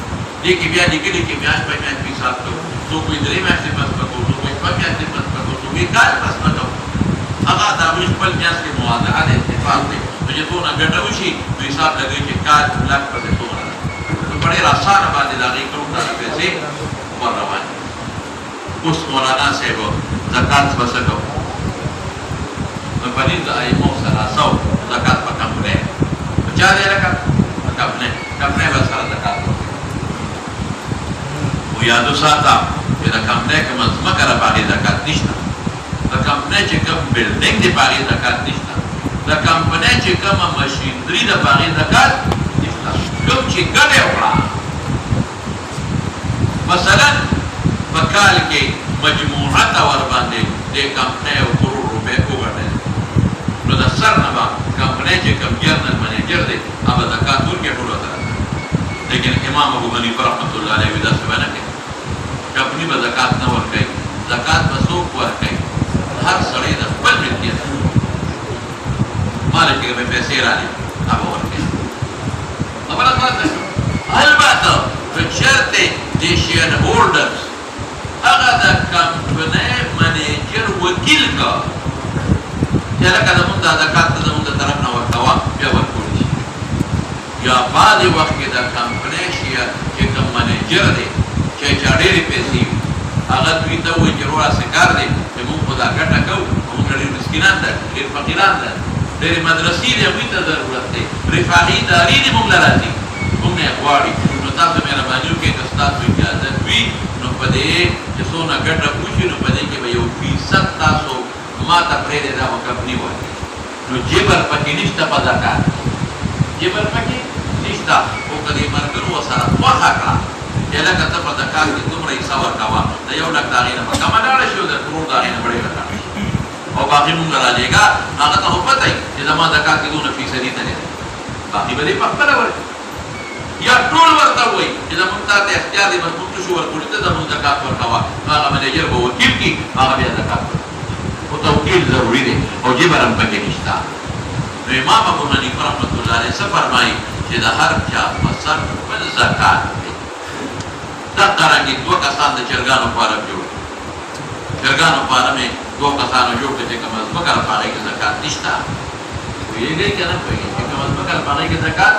Speaker 2: دې کې بیا لیکلي چې میاشت په میاشت حساب کوو څوک وایي 3 میاشتې پس به کوو څوک وایي 2 میاشتې پس به کوو څوک وایي کال پس به کوو هغه د هغوی خپل میاشت کې موازنه د اتفاق دی نو چې څونه ګټه وشي نو حساب لګوي چې کال لک پسې څومره ده نو په ډېر اسانه باندې د هغې اکاونټ ته پیسې ور روانې اوس مولانا صاحب زکات به څه کوو نو په دې د ایمو سره زکات په کمپنۍ په چا دی لکه په کمپنۍ به سره زکات ورکوي خو یادو ساته چې د کمپنۍ کومه ځمکه ده په هغې زکات نشته د کمپنۍ چې کوم بلډینګ دی په هغې زکات نشته د کمپنۍ چې کومه مشینري ده په هغې زکات نشته کوم چې ګټه وکړه مثلا په کال کې مجموعه ته ورباندې دې کمپنۍ 1 کروڑ روپۍ وګټلې نو د سر نه به کمپنۍ چې کوم جنرل منیجر دی هغه زکات ورکړي ټولو ته لیکن امام ابو حنیفه رحمت الله علیه داسې به نه کوي کمپنۍ به زکات نه ورکوي زکات به څوک ورکوي هر سړی د خپل ملکیت مالک کې به پیسې راځي هغه ورکوي خبره خلاصه شوه البته که چېرته د شیر هولډرز هغه د کمپنۍ منیجر وکیل که چې لکه زمونږ دا زکات ته زمونږ د طرف نه ورکوه بیا ورکولی شي یا بعضې وخت کې د کمپنۍ شیر چې کوم منیجر دی چې چا ډېرې پیسې وي هغه دوی ته وایي چې وروره څه کار دی چې موږ خو دا ګټه کوو موږ ډېر مسکینان ده ډېر فقیران ده ډېرې مدرسې دي هغوی ته ضرورت دی رفاهي ادارې دي موږ له راځي موږ نه یې غواړي نو تاسو مهرباني وکړئ که ستاسو اجازت وي نو په دې چې څونه ګټه وشي نو په دې کې به 1% تاسو ما ته پرېږدئ دا به کمپنۍ ورکړي نو جبر پکې نشته په زکات جبر پکې نشته خو که دې ملګرو ورسره خوښه کړه چې لکه ته په زکات کې دومره حصه ورکوه د 1 لک د هغې نه به کمه لاړه شي او د کروڑ د هغې نه به ډېره لاړه شي او باقي مونږ راجېږه هغه ته خو پته وي چې زما زکات کې دونه فیصدي ته نه دی باقي به دې په خپله ورکړي یا ټول ورته وایي چې زمونږ تا ته اختیار دی بس موږ شو ورکړي ته زمونږ زکات ورکوه هغه منیجر به وکیل کړي هغه بیا زکات ورکوي خو توکیل ضروري دی او جبر هم پکې نشته نو امام ابو حنیفه رحمت الله علیه څه فرمایي چې د هر چا په سر خپل زکات دی دقه رنګې دوه کسان د چرګانو فارم جوړ چرګانو فارم یې دوه کسانو جوړ کړي چې کومه ځمکه ده په هغې کې زکات نشته پوهېږئ که نه پوهېږئ چې کومه ځمکه ده په هغې کې زکات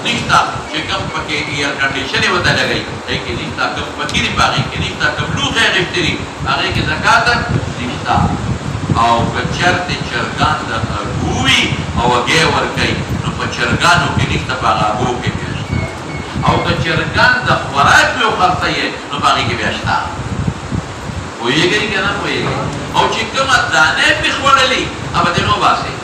Speaker 2: نشته چې کوم پکې ایر کنډیشن یې ورته لګوي هغې کې نشته کوم پکې دي په هغې کې نشته کوم لوښی یې اخیستي دي هغې کې زکات نشته او که چېرته چرګان د هګو وي او هګۍ ورکوي نو په چرګانو کې نشته په هغه هګو کې بیا شته او که چرګان د خوراک یو خرڅوي نو په هغې کې بیا شته پوهېږئ که نه پوهېږئ او چې کومه دانه یې پرې خوړلي هغه دې نو باسئ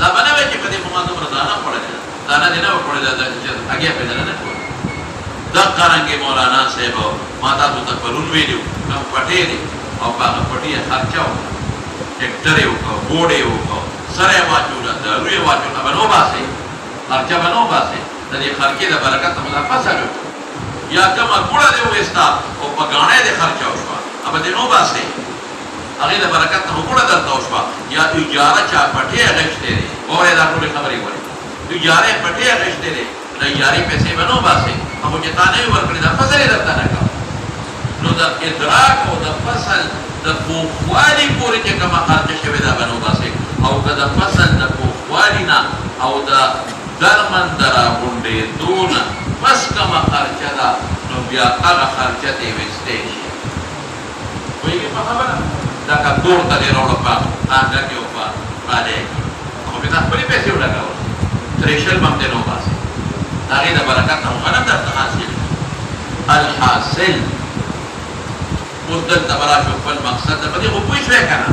Speaker 2: دا به نه وایي چې په دې خو ما دومره دانه خوړلې ده دانه دې نه وه خوړلې چې هګۍ پرې دننه کړې دقه رنګې مولانا صاحب ما تاسو ته پرون ویلي وو کوم پټې دي او په هغه پټي یې خرچه وکړه ټیکټر یې وکړه بوډ یې وکړه سره یې واچوله دارو یې واچوله به نه وباسئ خرچه به نه وباسئ د دې خرچې د برکت نه مدافعه وکړو یا کومه ګوړه دې وویسته او په ګاڼۍ دې خرچه وشوه هغه دې نه وباسئ هغې د برکت نه ګوړه درته وشوه یا اجاره چا پټې اخیستې دی واورئ دا ټولې خبرې ګورئ اجارې پټې اخیستې دی د اجارې پیسې به نه وباسئ هغو چې تا نه وي ورکړې دا فصل یې درته نه کړه نو د ادراک او د فصل د پوخوالي پورې چې کومه خرچه شوې ده به نه وباسئ او که د فصل د پوخوالي نه او د درمن د راغونډېدو نه بس کومه خرچه ده نو بیا هغه خرچه ته یې ویستې شي پوهېږې په خبره لکه کور ته دې راوړه په آنګه کې او په غالۍ کې خو بیا تا خپلې پیسې ولګول ترېشل به هم دې نه وباسئ د هغې د برکت نه غنم درته حاصل الحاصل اوس دلته به راشو خپل مقصد ده په دې خو پوه شوې که نه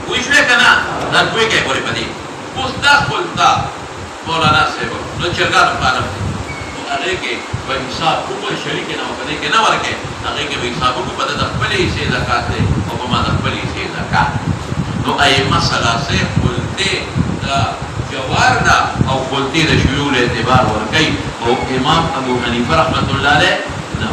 Speaker 2: پوه شوې که نه ځان پوهېږئ ګورې په دې اوس دا خپل تا مولانا صاحب نو چرګانو فارم دی نو هغې کې به حساب وکړئ شریک نه په دې کې نه ورکړئ هغې کې به حساب وکړو په ده د خپلې حصې زکات دی او په ما د خپلې حصې زکات نو ائمه ثلاثه خپلتې د جوار ده او خپلتې د شیوع اعتبار ورکوي او امام ابو حنیفه رحمت الله علیه نه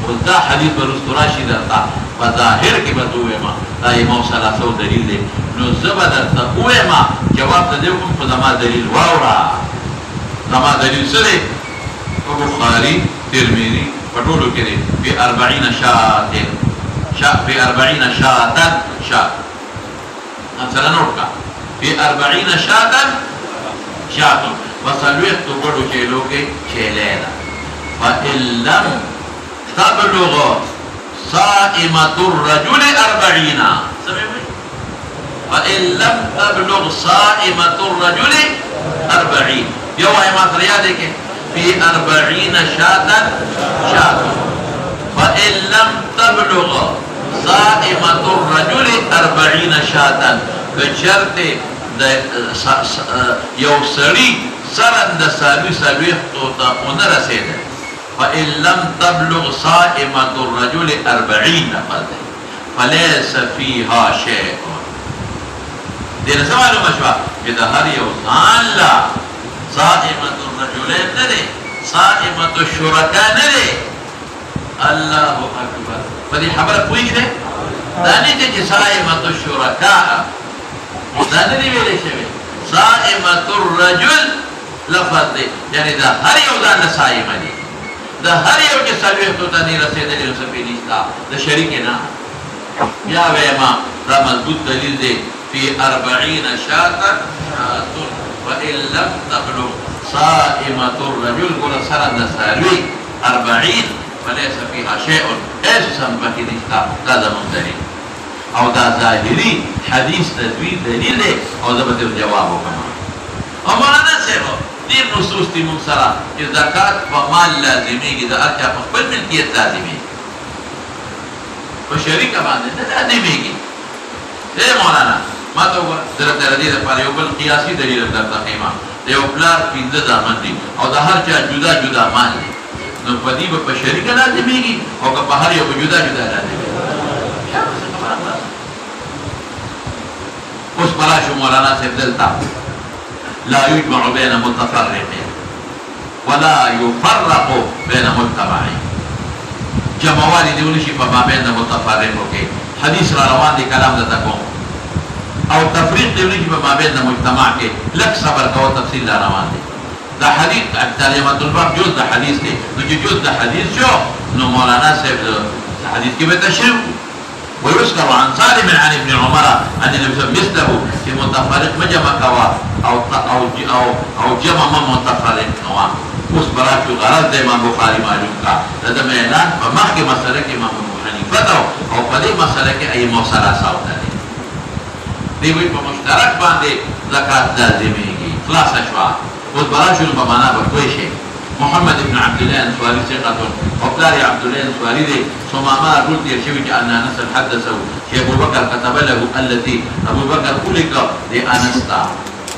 Speaker 2: اوس دا حدیث به رستو راشي درته په ظاهر کې به زه ووایم دا امام ثلاثو دلیل دی نو زه به درته ووایم جواب ته دې وکړم خو زما دلیل واوره زما دلیل څه دی په بخاري ترمذي په ټولو کې دی فی 40 فی 40 شاة سره نوټ کا فی 40 شاة په څلوېښتو ګډو چیلو کې چیلی ده فإن لم تبلغ صائمة الرجل 40 فإن لم تبلغ صائمة الرجل 40 یو وایم سره یادې کې في 40 شاة فإن لم تبلغ صائمة الرجل 40 شاة کچرت یو سړي سرن د څلوېښتو ته ونه رسېده فإن لم تبلغ صائمة الرجل 40 فليس فيها شيء دې نه څه معلومه شوه چې د هر یو ځان له صائمة الرجلين نه دی صائمة الشرکا نه دی الله اکبر په دې خبره پوهېږي دی دا نه دی چې صائمة الشرکا دا نه دی ویلی شوی صائمة الرجل لفظ دی یعنې د هر یو ځان له صائمه دی د هر یو چې څلوېښتو ته نه رسېدلي نو څه پرې نشته د شریکې نه بیا ویمه دا مضبوط دلیل دی في 40 شاة وإن لم تبلغ صائمة الرجل قول سرد سالوي 40 فليس فيها شيء اساسا بكي نشتا هذا مدليل او دا ظاهري حديث تدوير دليل او دا بدر جوابه كمان او مولانا صاحب دیر نصوص تی منصرا کہ زکاة فمال لازمی کی دا ارچا فقبل ملکیت لازمی فشریک باندې نه لازمی کی اے مولانا ما ته درته ردی د پر یو بل قیاسي دلیل درته قیمه یو پلار 15 ځامن دي او د هر چا جدا جدا مال دي نو په دې په شریک لازميږي او که په هر یو جدا جدا لازمي اوس پراشو مولانا صاحب دلته لا يجمع بين متفرقين ولا يفرق بين مجتمعين جمعوالي دي ونشي فما بين متفرق اوكي حديث روان دي كلام ده تكون او تفريق دي ونشي فما بين مجتمع کے لك صبر كو تفصيل ده روان دي ده حديث تعليمات الباب جزء ده حديث دي نجي جزء ده حديث شو نو مولانا سيف حديث كيف تشرب ويذكر عن سالم عن ابن عمر ان النبي مثله في متفرق مجمع كوا او جمع متفرق نوا اس براشو غرض ده امام بخاري معلوم کا ده اعلان فما کے مسئلہ کے امام ابو حنیفہ او پدې مسئلہ کې ای موصله ساوته دی وی په مشترک باندې زکات لازميږي خلاص شوا اس براشو په معنا ورکوي شي محمد بن عبد الله الانصاري ثقة وقال عبد الله الانصاري دي ثم ما قلت يا شيخ ان انس حدثه شيخ ابو بكر كتب له التي ابو بكر قلت لانستا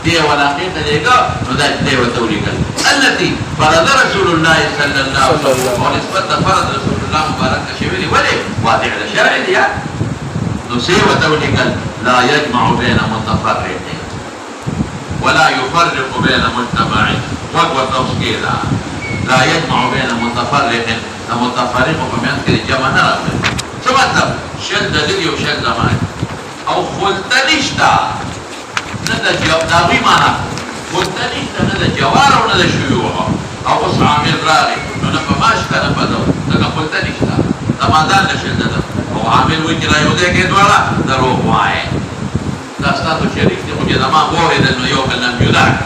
Speaker 2: دي ولا قيت ليغا ودات دي وتوليك التي فرض رسول الله صلى الله عليه وسلم ونسبت فرض رسول الله مبارك شبيري ولي واضع الشرع دي نسي وتوليك لا يجمع بين متفرقين ولا يفرق بين مجتمعين وقوة توسكيلا لا يجمع بين متفرق متفرق فمن كده جمع نرى شو مطلب شل دليل وشل زمان او خلطنشتا ندى جواب داوي معنا خلطنشتا ندى جوار وندى شيوع او اس عامل راغي نفماشتا نفدو لك خلطنشتا تمادان لشل دلو او عامل وجرا يودي كدوالا دروح معي داستاتو شريك دي مجھے زمان وورد انو يوم لم يدعك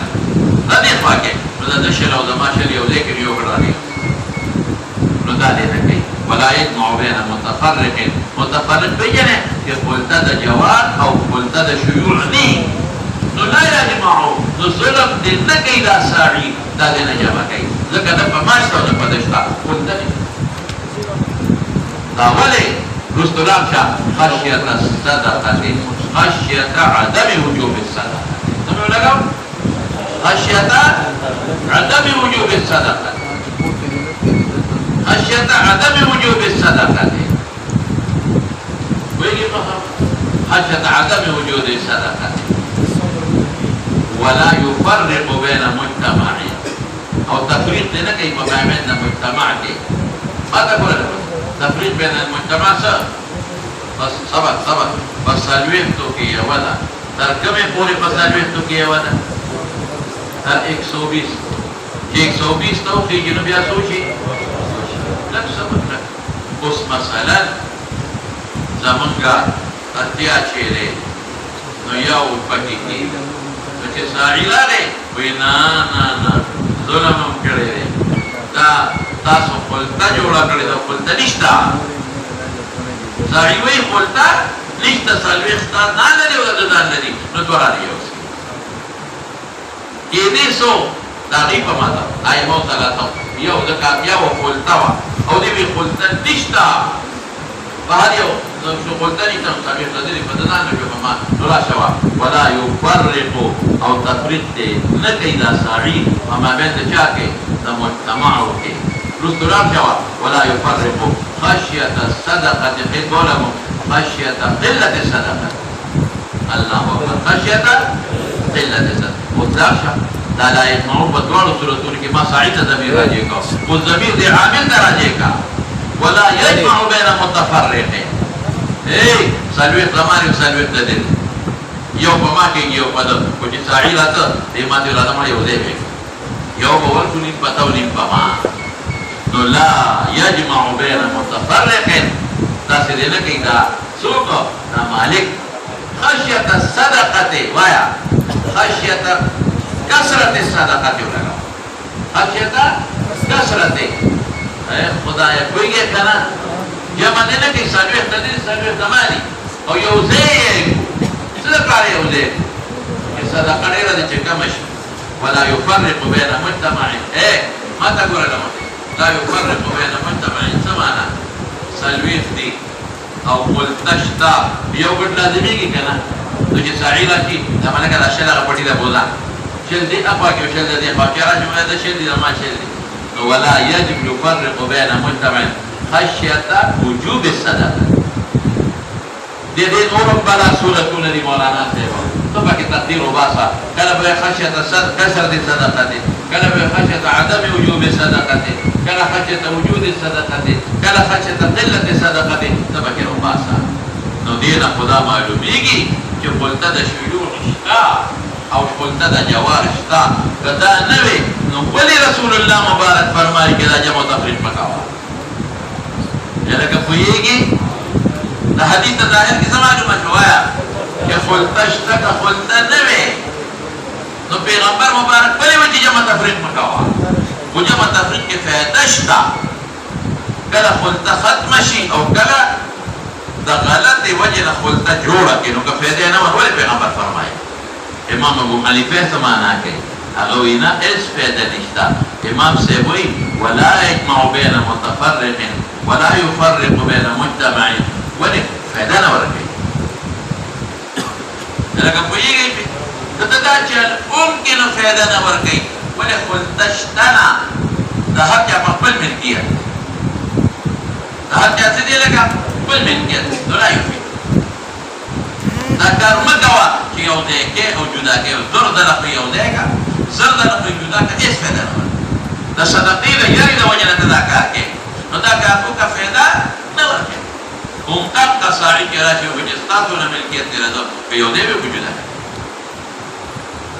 Speaker 2: لا دي فاكي ندا شل او زمان شل يودي كن يوم راغي ندا دي نكي ولا يجمع بين متفرق بينه يقول تدا جوار او قل تدا شيوع دي لا يجمع نظلم دي نكي لا ساعي دا دي نجمع كي ذكا دفع ماشتا ودفع دشتا قل تدا دا ولي رستلام شا خشية الصدقة خشية عدم وجوب الصدقة سمعوا لكم خشية عدم وجوب الصدقة خشية عدم وجوب الصدقة ويجي فهم خشية عدم وجود الصدقة ولا يفرق بين مجتمعين او تفريق لنا كيف بين مجتمعين ما تقول لك تفريق بين المجتمع بس صبر بس سالويتو كي يا ولا در کمی پوری پسالویتو کی یا ولا در 120 تو خیجی نو بیا سوچی لک سمت لک اس مثلا زمانگا اتیا چیره نو یاو پکی کی نو چه ساعی لاره وی نا ظلم هم کرده دا تاسو خلطا جوڑا کرده دا خلطا نشتا ساعی وی خلطا نشتا سالوی اختار نالدی ولا ددان لدی نو دورا دیوسی کېدې سو دا غي په ماته آی مو ثلاثه یو د کاپیا او خلطوا او دی وی خلطن نشتا بهر یو شو خلطنی ته صاحب قدرې په دنا نه په ما نورا شوا ولا يفرق او تفريق نه کوي دا ساعي اما بین د چا کې د مجتمع او کې رستوران شوا ولا يفرق خشيه الصدقه قدولم خشيه قله الصدقه الله اكبر خشيه قله الصدقه مطلقا لا لا يجمعون بدوار سورتون کی ما سعید ضمیر راجے کا وہ ضمیر دے عامل دراجے کا ولا يجمع بين متفرقين اے سلویت زمانی و سلویت دل یو پما کے یو پد کچھ ساعیلات دے ماتے رانا ما یو دے یو بول سنی پتاولیم پما تو لا يجمع بين متفرقين تاسے دے نہ کہ دا سوق دا مالک خشیت الصدقه وایا خشیت کثرت الصدقه ولا خشیت کثرت خدا یا کوئی گیا کنا جمع دینا کہ سالوی اختدیر سالوی اختمالی او یوزے صدقہ یوزے کہ صدقہ دیرہ دی چکمش ولا يفرق بين مجتمعين ما تقول لهم لا يفرق بين مجتمعين سمانا سالوی اختی او ملتشتا یو گٹ لازمی کی کنا تو جی ساعیلہ کی زمانہ کا دا شل اگر پڑی دا بولا شل دی اپا کیو شل دی اپا کیا را جمعہ دا شل دی دا ما شل دی ولا يجب يفرق بين مجتمعين خشية وجوب الصدقة دي نورم بلا سورة دي مولانا سيبا ثم كي تقدير باسا قال بلا خشية الصدقة كسر دي صدقة دي كلا خشية عدم وجوب صدقته كلا خشية وجود صدقته كلا خشية قلة صدقته تبكي أماسا ندينا خدا معلوميگي چې قلتا دا شيوع شتا او قلتا دا جوار شتا کدا نوي نو ولی رسول الله مبارک فرمایي کې دا جمع تفریق مکاوا لکه پويږي دا حدیث ظاهر کې سماجو مشوایا چې قلتا شتا کا قلتا نوي نو پیغمبر مبارک ولی وجه جمع تفریق مکاوا و جمع تفریق کې فائدہ شتا کله قلتا ختم شي او کله دا غلط وجه نه خلطه جوړه کینو که فائدې نه ولې پیغمبر فرمایي امام ابو حنیفه سمانا کوي هغه وینا اس فائدہ نشته امام سے وی ولا يجمع بين متفرق ولا يفرق بين مجتمع ولې فائدہ نه ورکوي لکه پوهیږي ته دا چې ممکن فائدہ نه ورکوي ولې خلطه شته نه د حق په خپل ملکیت د حق څه دی لکه بالملكية لا يفيد ذكر مقوى في يوديك أو جداك زرد لقي يوديك زرد لقي جداك إيش فيدا ده صدقي ليرد وجنة ذاكاك نداكاكوك فيدا نورك هم قد قصاري كراشي وجستاتون ملكية تردو في يوديك وجداك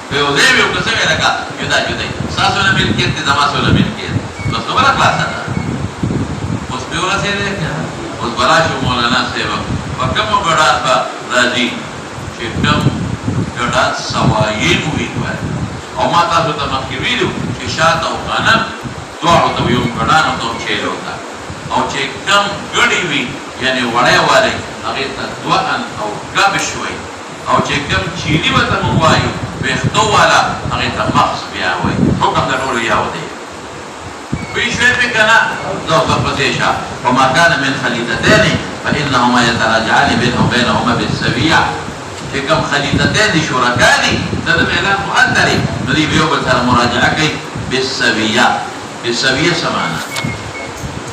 Speaker 2: في يوديك وكسوي لك جدا جدا ساسون ملكية تدماسون ملكية بس نبرا كلاسا بس بيورا سيدك اوس براشو مولانا صاحب وکم غړات با راځي چې کوم غړات سوایین وي او ما تاسو ته مخکې ویلو چې شاته او غنم دواړو ته یو غړانو ته چیرې وتا او چې کوم غړي وي یعنی وړای واره هغه ته دوان او غاب شوي او چې کوم چيلي وته مو وایو وختو والا هغه ته مخص بیا وای حکم د ټول یاو دی بيشوي بكنا ذو فقديشا وما كان من خليدتين فإنهما يتراجعان بينهما بالسوية كم خليدتين شركان تدم إعلان مؤثر نري بيوبل ترى مراجعة بالسوية بالسوية سمعنا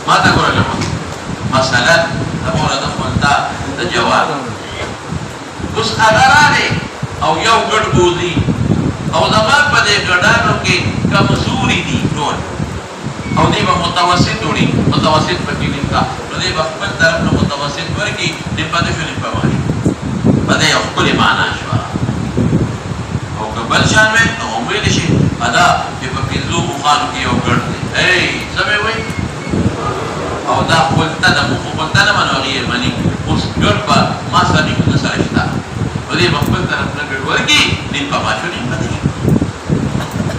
Speaker 2: ما تقول لهم مثلا تقول دخلتا الجواب بس أغراني أو يو قربوزي أو زمان بدي قردانو كي كمزوري دي دول او دی با متوسط وړي متوسط پکې نکا نو دی په خپل طرف نو متوسط ورکی د پدې شو نه پوهی پدې یو خپل معنا شو او قبل شان مې نو امید شي ادا چې په پینځو مخالو کې یو ګړ دی ای سمې وای او دا خپل تدم خپل تدم نو غیر منی اوس ګړ په ما سره نه سره شتا نو دی په خپل طرف نه ګړ ورکی د په ماشو نه پدې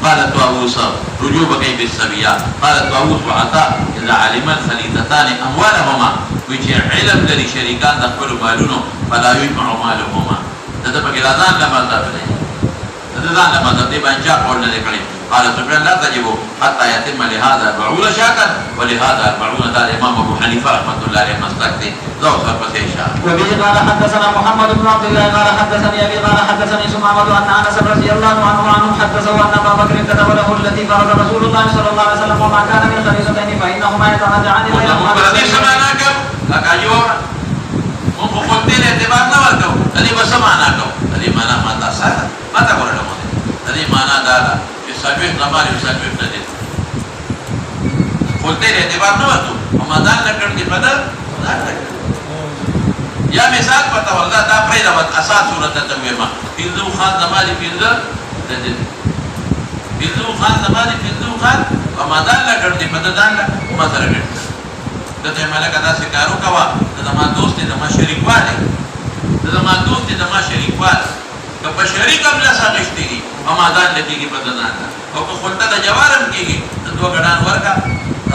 Speaker 2: قالت طاووس رجوع بكي بالسبيا قالت طاووس وعطاء إذا علم الخليطتان أموالهما ويجي علم لدي شريكان دخلوا مالونه فلا يجمع مالهما تدبك الأذان لما تبني تدان لما تبني بانجاق قولنا لكريم قال سبحان لا تجب حتى يتم لهذا 40 شاكا ولهذا 40 دار الإمام أبو حنيفة رحمة الله عليه مستقتي ذو فرقة شاء
Speaker 1: وبه قال حدثنا محمد بن عبد الله قال حدثني أبي قال حدثني سمامة أن أنس رضي الله عنه حدثه أن أبا بكر كتب له التي فرض رسول الله صلى الله عليه وسلم وما كان من خليصتين فإنهما يتراجعان بينهما
Speaker 2: حديث سمعناكم لك أيوه مقلتين اعتبار نوركم هذه بس سمعناكم هذه معنى ما تأساها ما تقول لهم هذه معنى دالا يسابق نمار يسابق ندين قلتين اعتبار نوركم وما دان لكر دي بدل دان لكر یا مثال پتا وردا دا پریدا وت اساس صورت تمما بيزو خان زمالي بيزو بيزو خان زمالي بيزو خان ومدان لا کړي پدان لا ما سره کړي دته ملک دا سکارو کوا زما دوست دې ما شریک والے زما دوست دې ما شریک والے که په شریک هم لا سغشتي ومدان لګيږي پدان او که خلطه د جوارم کېږي د دوه غډان ورکا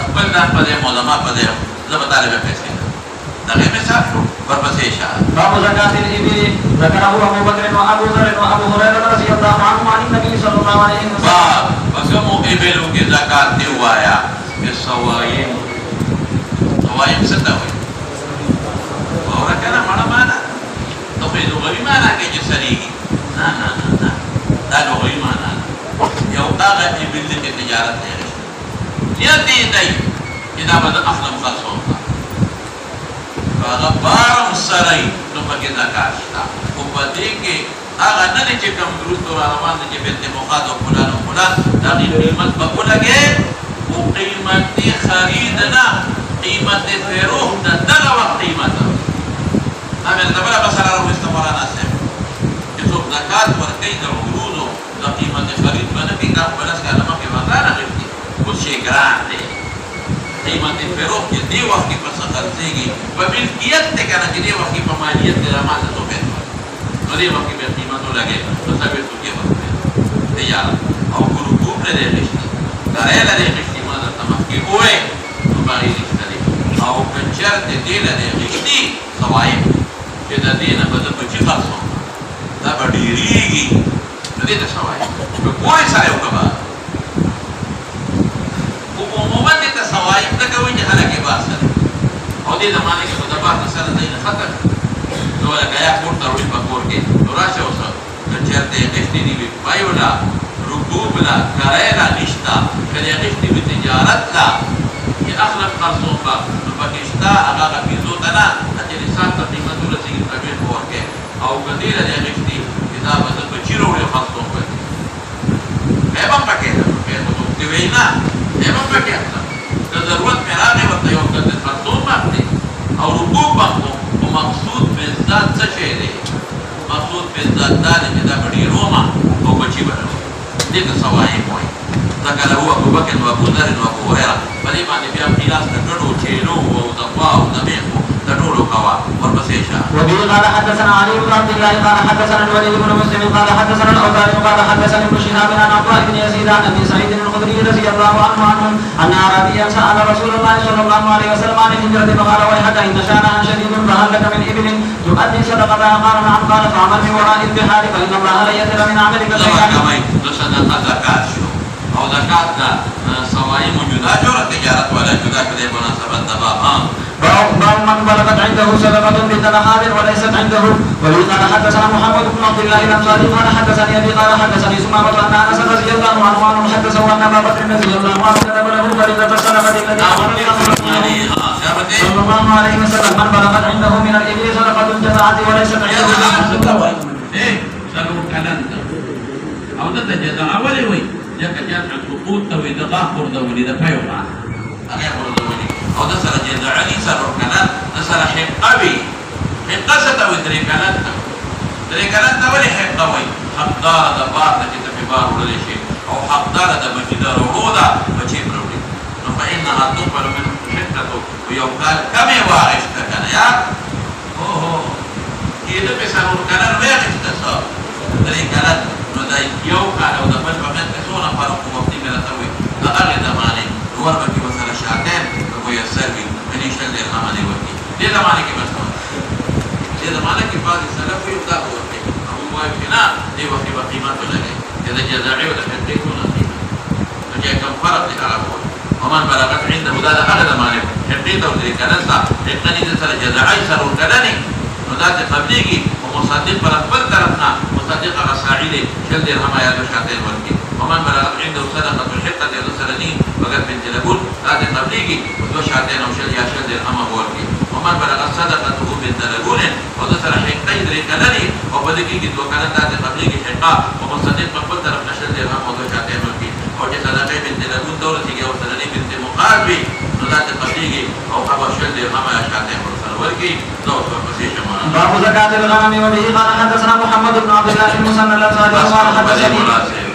Speaker 2: خپل ځان په دې موضوع په دې زما طالب پیسې دغه مثال برپسیشا
Speaker 1: باب زکات الابل ذكره ابو بكر وابو ذر وابو هريره رضي الله عنهم عن النبي صلى الله عليه وسلم
Speaker 2: باب وكم ابل کی زکات دی وایا السوایم سوایم ستوي اور کنا معنا تو په لغوي معنا کې چې سړيږي نه دا لغوي معنا یو هغه ابل د تجارت دی یادې دی دا به اخلم خاصو هغه بارم سره نو پکې زکات شته او په دې کې هغه نه چې کوم درست را روان دي چې بنت مخاط او فلان او فلان دا قیمت به ولګي او قیمت خرید نه قیمت فروخت دغه وخت قیمت امر دبره بسره رو استفاده ناسه چې څوک زکات ورکړي د عروضو د قیمت خرید باندې کې دا بلس کلمه کې وځه راغلی او شي ګران دی قیمت فروخت چې دی وخت کې پس خرڅيږي په ملکیت ته کنه چې دی وخت کې په مالیت د رامات ته په نو دی وخت کې به قیمت ولګي نو ثابت کیږي دی یا او ګروپ نه دی رښتیا دا یې لري رښتیا ما ته مخکې وې نو باندې رښتیا او کنچرته دی لري رښتیا سوای چې د دې نه بده په چې خاصو دا به ډیریږي د دې ته سوای په کوی سره وکړه عموما دې ته سوای د کوي چې هلکه باسه او دې زمانه کې د باسه سره دې خطر نو لکه یا پورته وړي په کور کې نو راشه اوسه کنچرته رښتیا دی وای ولا رکوب لا کرایه نشتا کله رښتیا په تجارت لا چې اخلاق خاصو په پاکستان هغه پیزو ته نه چې لسان ته قیمت ورسېږي په بیت ورکه او کدی له دې کتاب د بچیرو له خاصو په هم پکې ده په دې وینا هم پکې ده د ضرورت پیراغه ورته یو د خاصو باندې او رکوب باندې او مقصود به ذات څه شي دی مقصود به ذات دا چې دا بډی روما او بچی بره دې ته سوای وای ذکر هو ابو بکر و ابو ذر و ابو هريره بلې باندې بیا قياس کړو چې نو او دفا او دمه تدورو کوا ورپسې شه
Speaker 1: وبه قال حدثنا علي بن عبد الله قال حدثنا الوليد بن مسلم قال حدثنا الاوزاعي قال حدثنا ابن شهاب عن عطاء بن يزيد عن ابي سعيد الخدري رضي الله عنه ان اعرابيا سال رسول الله صلى الله عليه وسلم عن الهجره فقال ويحك ان شانها شديد فهل لك من ابل تؤدي صدقتها قال نعم قال فعمل من وراء البحار فان الله لا يزل من عملك شيئا
Speaker 2: او زکات دا سوای موجوده جوړه تجارت ولا جدا کړي مناسبت دا
Speaker 1: باب من بلغت عنده صدقة بدرهم وليست عنده وبه قال حدثنا محمد بن عبد الله الانصاري قال حدثني ابي قال حدثني سمامة ان انس رضي الله عنه حدثه ان ابا بكر رضي الله عنه كتب له فريضة الصدقة التي صلى الله عليه وسلم من بلغت عنده من الابل صدقة الجزعة وليست عنده
Speaker 2: سلو کلن او دته جزا اولی وي ځکه چې سقوط ته وي دغه خردولي د پيو هغه خردولي او د سره جزا علي سره کلن د سره حقوي حقه ته وي درې کلن ته ولي حقه وي حقدار د بار د چې په بار ورل شي او حقدار د بچیدار ورودا بچی پروړي نو فإنها تقبل من حقته ويو قال كم وارثت كان يا اوه کېده په سره کلن وي اختصا درې کلن نو دا یو کال او د بل په منځ کې څونه فرق وختي ملته وي دا هغه زمانه نور به کې مثلا شاتين او یو سروي مني شل درهم دی ورته دې زمانه کې مثلا دې زمانه کې بعض سلف یو دا ورته او موږ نه دې وخت په قیمت ولګي دا جزاعي او د حقیقتونه نو چې کوم فرق دی هغه ومن بلغت عنده دا هغه زمانه حقیقت او دې کله حقیقت دې سره جزاعي سره ورکړني نو دا ته قبليږي او مصدق پر خپل طرفنا مصدق غساعي شل درهم یا دو شاتين ورکی ومن بلغت عنده صدقه الحقه السرني وقد بنت لبون لا تقبليږي دو شاتين او شل درهم ورکی ومن بلغت صدقته بنت لبون وذكر حقه دركلني وبدكي دو کله لا تقبليږي حقه ومصدق پر خپل طرفنا شل درهم او دو شاتين ورکی او چې صدقه بنت لبون دورتي او سرني بنت مقابي لا تقبليږي او خبر شل درهم یا شاتين ورکی دو ورپسې شمال
Speaker 1: باب زكاة الغنم وبه قال حدثنا محمد بن عبد الله المسنى الانصاري قال حدثني